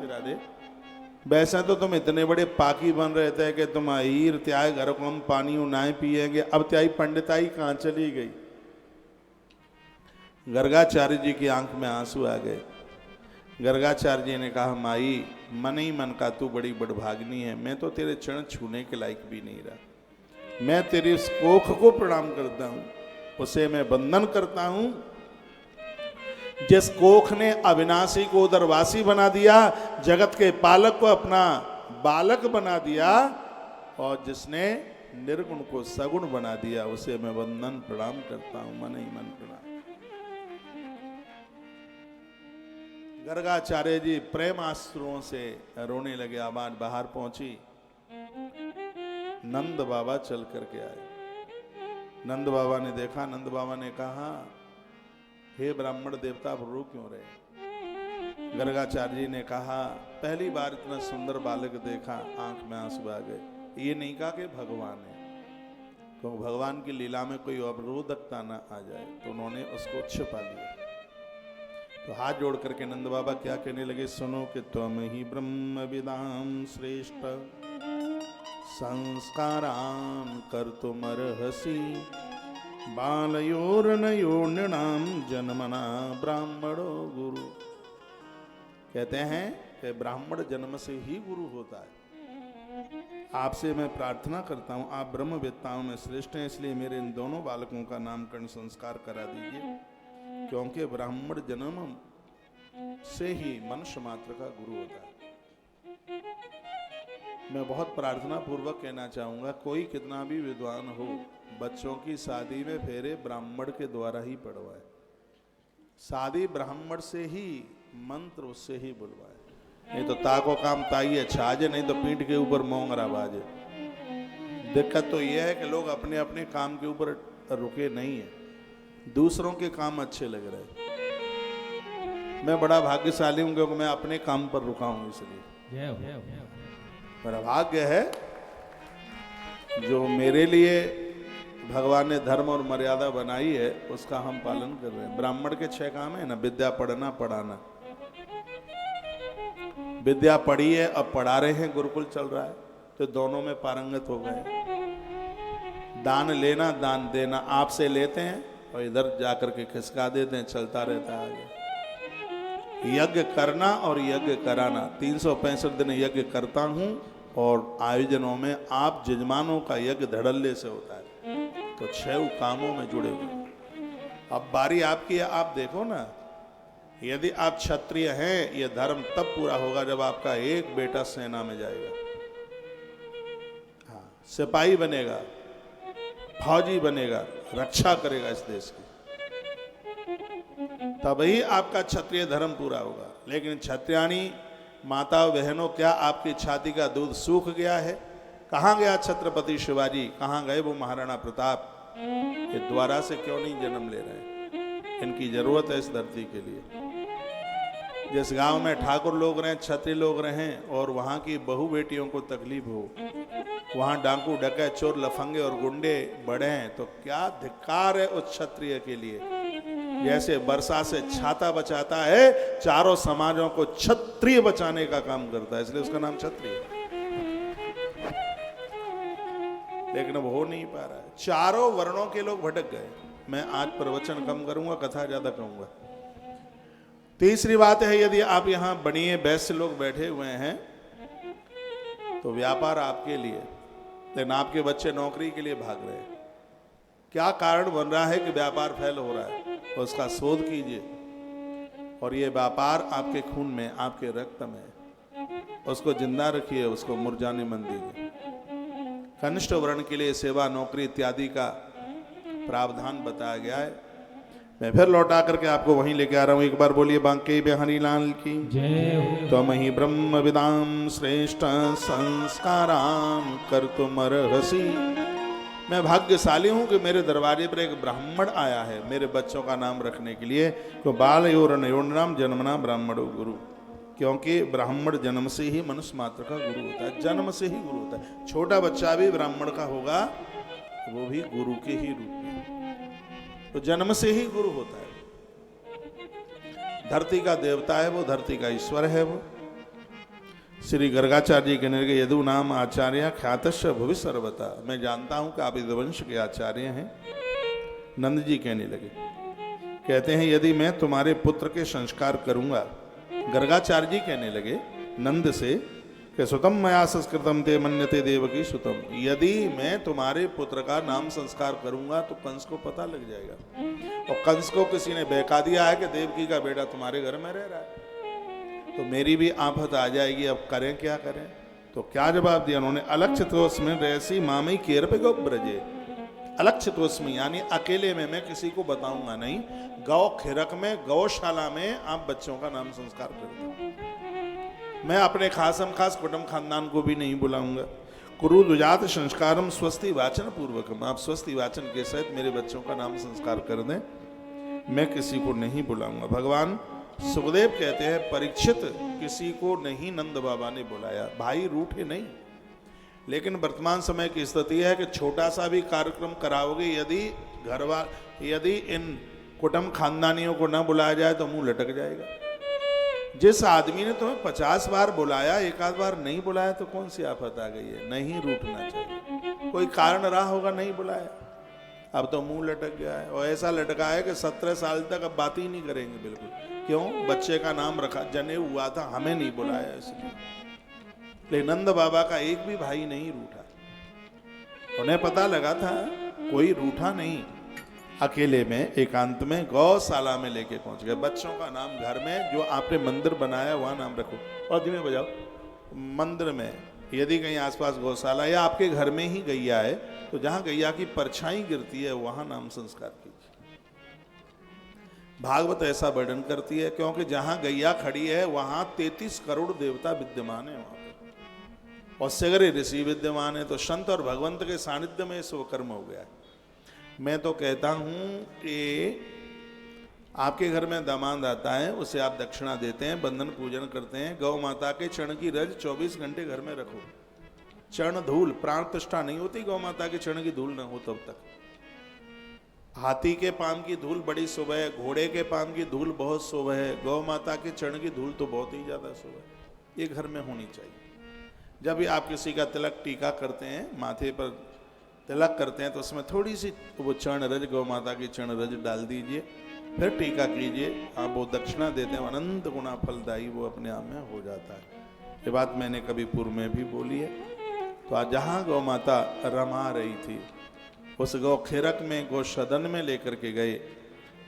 राधे, वैसा तो तुम इतने बड़े पाकी बन रहे थे कि तुम हीर त्याग घर को हम पानी उनाए पिएंगे, अब त्याई पंडिताई कहाँ चली गई। गर्गाचार्य जी की आंख में आंसू आ गए। गर्गाचार्य जी ने कहा माई, मन ही मन का तू बड़ी बड़भागिनी है, मैं तो तेरे चरण छूने के लायक भी नहीं रहा। मैं तेरी उस कोख को प्रणाम करता हूं, उसे मैं वंदन करता हूं जिस कोख ने अविनाशी को उदरवासी बना दिया, जगत के पालक को अपना बालक बना दिया और जिसने निर्गुण को सगुण बना दिया, उसे मैं वंदन प्रणाम करता हूं, मन ही मन प्रणाम। गर्गाचार्य जी प्रेमाश्रुओं से रोने लगे। आवाज बाहर पहुंची, नंद बाबा चल करके आए। नंद बाबा ने देखा, नंद बाबा ने कहा, हे ब्राह्मण देवता, आप रो क्यों रहे? गर्गाचार्य जी ने कहा, पहली बार इतना सुंदर बालक देखा, आंख में आंसू आ गए। ये नहीं कहा कि भगवान है, क्योंकि भगवान की लीला में कोई अवरोधकता ना आ जाए, तो उन्होंने उसको छिपा लिया। तो हाथ जोड़ करके नंद बाबा क्या कहने लगे, सुनो कि त्वम ही ब्रह्म विदाम श्रेष्ठ संस्कारान कर्तुमर्हसि बालयोर्नयो नृणाम जन्मना ब्राह्मणो गुरु। कहते हैं कि ब्राह्मण जन्म से ही गुरु होता है। आपसे मैं प्रार्थना करता हूं, आप ब्रह्मवेत्ताओं में श्रेष्ठ हैं, इसलिए मेरे इन दोनों बालकों का नामकरण संस्कार करा दीजिए, क्योंकि ब्राह्मण जन्म से ही मनुष्य मात्र का गुरु होता है। मैं बहुत प्रार्थना पूर्वक कहना चाहूंगा, कोई कितना भी विद्वान हो, बच्चों की शादी में फेरे ब्राह्मण के द्वारा ही पढ़वाए। शादी ब्राह्मण से ही, मंत्र उससे ही बुलवाए। नहीं तो ताको काम ताइए छाजे, नहीं तो पीठ के ऊपर मोंगरा बाजे। दिक्कत तो यह है कि लोग अपने अपने काम के ऊपर रुके नहीं है, दूसरों के काम अच्छे लग रहे हैं। मैं बड़ा भाग्यशाली हूं क्योंकि मैं अपने काम पर रुका हूं, इसलिए मेरा भाग्य है जो मेरे लिए भगवान ने धर्म और मर्यादा बनाई है, उसका हम पालन कर रहे हैं। ब्राह्मण के 6 काम है ना, विद्या पढ़ना, पढ़ाना। विद्या पढ़ी है, अब पढ़ा रहे हैं, गुरुकुल चल रहा है, तो दोनों में पारंगत हो गए। दान लेना, दान देना, आपसे लेते हैं और इधर जाकर के खिसका देते हैं, चलता रहता है आगे। यज्ञ करना और यज्ञ कराना, 365 दिन यज्ञ करता हूं, और आयोजनों में आप जजमानों का यज्ञ धड़ल्ले से होता है, तो 6 कामों में जुड़े हुए। अब बारी आपकी है, आप देखो ना, यदि आप क्षत्रिय हैं, यह धर्म तब पूरा होगा जब आपका एक बेटा सेना में जाएगा, हाँ, सिपाही बनेगा, फौजी बनेगा, रक्षा करेगा इस देश की, तभी आपका क्षत्रिय धर्म पूरा होगा। लेकिन क्षत्रियाणी माता बहनों, क्या आपकी छाती का दूध सूख गया है? कहाँ गया छत्रपति शिवाजी, कहाँ गए वो महाराणा प्रताप? ये द्वारा से क्यों नहीं जन्म ले रहे? इनकी जरूरत है इस धरती के लिए। जिस गांव में ठाकुर लोग रहें, क्षत्रिय लोग रहें, और वहां की बहू बेटियों को तकलीफ हो, वहां डाकू डकैत चोर लफंगे और गुंडे बढ़े हैं, तो क्या धिक्कार है उस क्षत्रिय के लिए। जैसे वर्षा से छाता बचाता है, चारों समाजों को क्षत्रिय बचाने का काम करता है, इसलिए उसका नाम क्षत्रिय। लेकिन अब हो नहीं पा रहा है, चारों वर्णों के लोग भटक गए। मैं आज प्रवचन कम करूंगा, कथा ज्यादा कहूंगा। तीसरी बात है, यदि आप यहां बनिए वैश्य लोग बैठे हुए हैं, तो व्यापार आपके लिए, लेकिन आपके बच्चे नौकरी के लिए भाग रहे हैं। क्या कारण बन रहा है कि व्यापार फेल हो रहा है, उसका शोध कीजिए। और ये व्यापार आपके खून में, आपके रक्त में, उसको जिंदा रखिए, उसको मुरझाने मत दीजिए। कनिष्ठ वर्ण के लिए सेवा, नौकरी इत्यादि का प्रावधान बताया गया है। मैं फिर लौटा करके आपको वहीं लेके आ रहा हूं। एक बार बोलिए बांके बिहारी लाल की जय। त्वमहि ब्रह्म विदाम श्रेष्ठ संस्कारान कर्तुमर्हसि। मैं भाग्यशाली हूं कि मेरे दरवाजे पर एक ब्राह्मण आया है मेरे बच्चों का नाम रखने के लिए। तो बालयोर्नयोर्नाम जन्मना ब्राह्मणो गुरु, क्योंकि ब्राह्मण जन्म से ही मनुष्य मात्र का गुरु होता है, जन्म से ही गुरु होता है। छोटा बच्चा भी ब्राह्मण का होगा, वो भी गुरु के ही रूप में, तो जन्म से ही गुरु होता है। धरती का देवता है वो, धरती का ईश्वर है वो। श्री गर्गाचार्य जी कहने लगे, यदु नाम आचार्य ख्यातश्च भुवि सर्वथा। मैं जानता हूं कि आप यदुवंश के आचार्य हैं। नंद जी कहने लगे, कहते हैं यदि मैं तुम्हारे पुत्र के संस्कार करूंगा। गर्गाचार्य जी कहने लगे नंद से कि सुतम मया संस्कृतम ते मन्यते देवकी सुतम। यदि मैं तुम्हारे पुत्र का नाम संस्कार करूंगा तो कंस को पता लग जाएगा, और कंस को किसी ने बहका दिया है कि देवकी का बेटा तुम्हारे घर में रह रहा है, तो मेरी भी आफत आ जाएगी। अब करें क्या करें? तो क्या जवाब दिया उन्होंने, अलक्षितोस्मिन् रहसि मामयि केरपे गो ब्रजे। अलक्षितोस्मि यानी अकेले में, मैं किसी को बताऊंगा नहीं। गौ खिरक में, गौशाला में आप बच्चों का नाम संस्कार कर दो। मैं अपने खासम खास कुटुंब खानदान को भी नहीं बुलाऊंगा। कुरु दुजात संस्कारम स्वस्ति वाचन पूर्वकम, आप स्वस्ति वाचन के सहित मेरे बच्चों का नाम संस्कार कर दें, मैं किसी को नहीं बुलाऊंगा। भगवान सुखदेव कहते हैं परीक्षित किसी को नहीं नंद बाबा ने बुलाया, भाई रूठे नहीं। लेकिन वर्तमान समय की स्थिति है कि छोटा सा भी कार्यक्रम कराओगे, यदि इन कुटुंब खानदानियों को न बुलाया जाए तो मुंह लटक जाएगा। जिस आदमी ने तुम्हें 50 बार बुलाया, एक आध बार नहीं बुलाया तो कौन सी आफत आ गई है। नहीं रूठना चाहिए, कोई कारण रहा होगा नहीं बुलाया, अब तो मुंह लटक गया है। और ऐसा लटका है कि 17 साल तक अब बात ही नहीं करेंगे बिल्कुल। क्यों? बच्चे का नाम रखा, जने हुआ था, हमें नहीं बुलाया इसलिए। लेकिन नंद बाबा का एक भी भाई नहीं रूठा, उन्हें पता लगा था कोई रूठा नहीं। अकेले में एकांत में गौशाला में लेके पहुंच गए। बच्चों का नाम घर में, जो आपने मंदिर बनाया वहां नाम रखो। और धीमे बजाओ। मंदिर में यदि कहीं आसपास गौशाला या आपके घर में ही गैया है तो जहां गैया की परछाई गिरती है वहां नाम संस्कार कीजिए। भागवत ऐसा वर्णन करती है, क्योंकि जहां गैया खड़ी है वहां 33 करोड़ देवता विद्यमान है वहां पर, और सगरे ऋषि विद्यमान है। तो संत और भगवंत के सानिध्य में शुभकर्म हो गया है। मैं तो कहता हूं कि आपके घर में दामाद आता है, उसे आप दक्षिणा देते हैं, बंधन पूजन करते हैं, गौ माता के चरण की रज 24 घंटे घर में रखो। चरण धूल, प्राण प्रतिष्ठा नहीं होती गौ माता के चरण की धूल न हो तब तक। हाथी के पाम की धूल बड़ी शुभ है, घोड़े के पाम की धूल बहुत शुभ है, गौ माता के चरण की धूल तो बहुत ही ज्यादा शुभ है। ये घर में होनी चाहिए। जब भी आप किसी का तिलक टीका करते हैं, माथे पर तिलक करते हैं, तो उसमें थोड़ी सी वो चरण रज, गौ माता की चरण रज डाल दीजिए, फिर टीका कीजिए। आप वो दक्षिणा देते हैं, अनंत गुना फलदायी वो अपने आप में हो जाता है। ये बात मैंने कभी पूर्व में भी बोली है। तो आज जहाँ गौ माता रमा रही थी, उस गौ खेरक में, गौ सदन में लेकर के गए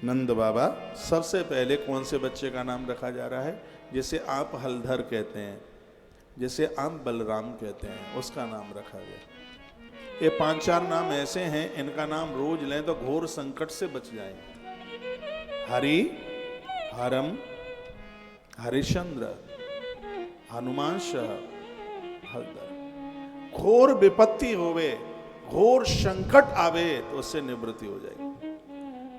नंद बाबा। सबसे पहले कौन से बच्चे का नाम रखा जा रहा है? जिसे आप हलधर कहते हैं, जिसे आप बलराम कहते हैं, उसका नाम रखा गया। ये 5-4 नाम ऐसे हैं, इनका नाम रोज लें तो घोर संकट से बच जाएंगे। हरि, हरम, हरिश्चंद्र, हनुमान शाह, हलधर। घोर विपत्ति होवे, घोर संकट आवे तो उससे निवृत्ति हो जाएगी।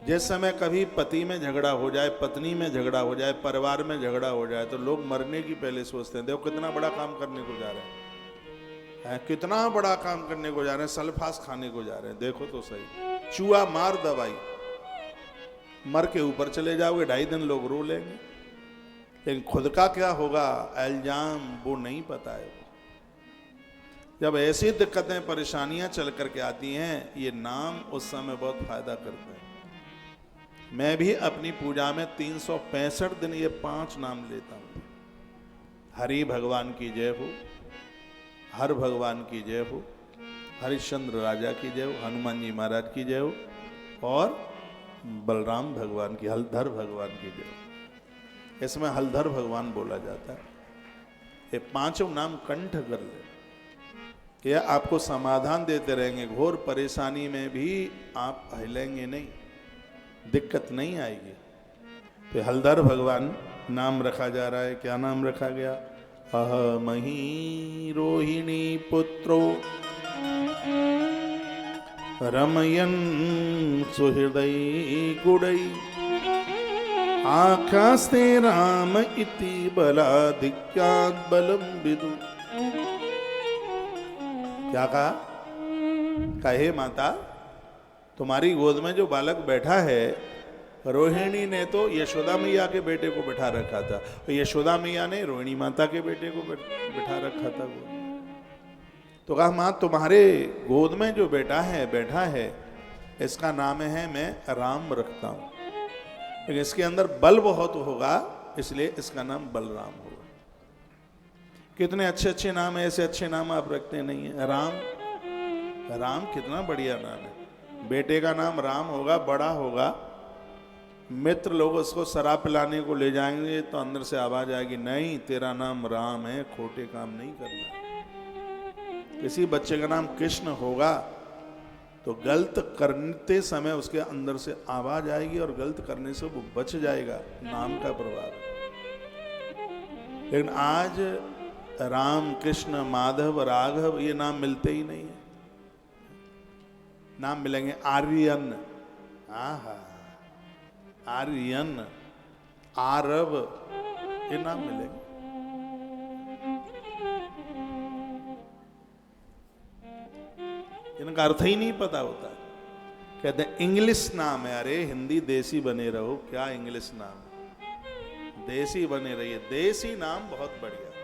जिस समय कभी पति में झगड़ा हो जाए, पत्नी में झगड़ा हो जाए, परिवार में झगड़ा हो जाए, तो लोग मरने की पहले सोचते हैं। देखो कितना बड़ा काम करने को जा रहे हैं, कितना बड़ा काम करने को जा रहे हैं, सल्फास खाने को जा रहे हैं। देखो तो सही, चूहा मार दवाई, मर के ऊपर चले जाओगे, 2.5 दिन लोग रो लेंगे। लेकिन खुद का क्या होगा, इल्जाम वो नहीं पता है। जब ऐसी दिक्कतें परेशानियां चल करके आती हैं, ये नाम उस समय बहुत फायदा करते हैं। मैं भी अपनी पूजा में 365 दिन ये 5 नाम लेता हूं। हरि भगवान की जय हो, हर भगवान की जय हो, हरिश्चंद्र राजा की जय हो, हनुमान जी महाराज की जय हो, और बलराम भगवान की, हलधर भगवान की जय हो। इसमें हलधर भगवान बोला जाता है। ये 5 नाम कंठ कर ले, यह आपको समाधान देते रहेंगे। घोर परेशानी में भी आप हिलेंगे नहीं, दिक्कत नहीं आएगी। तो हलधर भगवान नाम रखा जा रहा है। क्या नाम रखा गया? अहमहि रोहिणी पुत्रो रमयन सुहृदय गुड़ै आकास्ते राम इति बलाधिक्यात् बलम विदु। क्या कहा? कहे माता, तुम्हारी गोद में जो बालक बैठा है, रोहिणी ने तो यशोदा मैया के बेटे को बिठा रखा था, यशोदा मैया ने रोहिणी माता के बेटे को बिठा रखा था गोद में। तो कहा मां, तुम्हारे गोद में जो बेटा है, बैठा है, इसका नाम है मैं राम रखता हूं, लेकिन इसके अंदर बल बहुत होगा, इसलिए इसका नाम बलराम होगा। कितने अच्छे अच्छे नाम है, ऐसे अच्छे नाम आप रखते नहीं है। राम, राम कितना बढ़िया नाम है। बेटे का नाम राम होगा, बड़ा होगा, मित्र लोग उसको शराब पिलाने को ले जाएंगे तो अंदर से आवाज आएगी, नहीं तेरा नाम राम है, खोटे काम नहीं करना। किसी बच्चे का नाम कृष्ण होगा तो गलत करते समय उसके अंदर से आवाज आएगी और गलत करने से वो बच जाएगा, नाम का प्रभाव है। लेकिन आज राम, कृष्ण, माधव, राघव ये नाम मिलते ही नहीं है। नाम मिलेंगे आर्यन, आहा, आर्यन, आरब, ये नाम मिलेंगे। इनका अर्थ ही नहीं पता होता। कहते हैं इंग्लिश नाम है। अरे हिंदी देसी बने रहो, क्या इंग्लिश नाम, देसी बने रहिए। देसी नाम बहुत बढ़िया।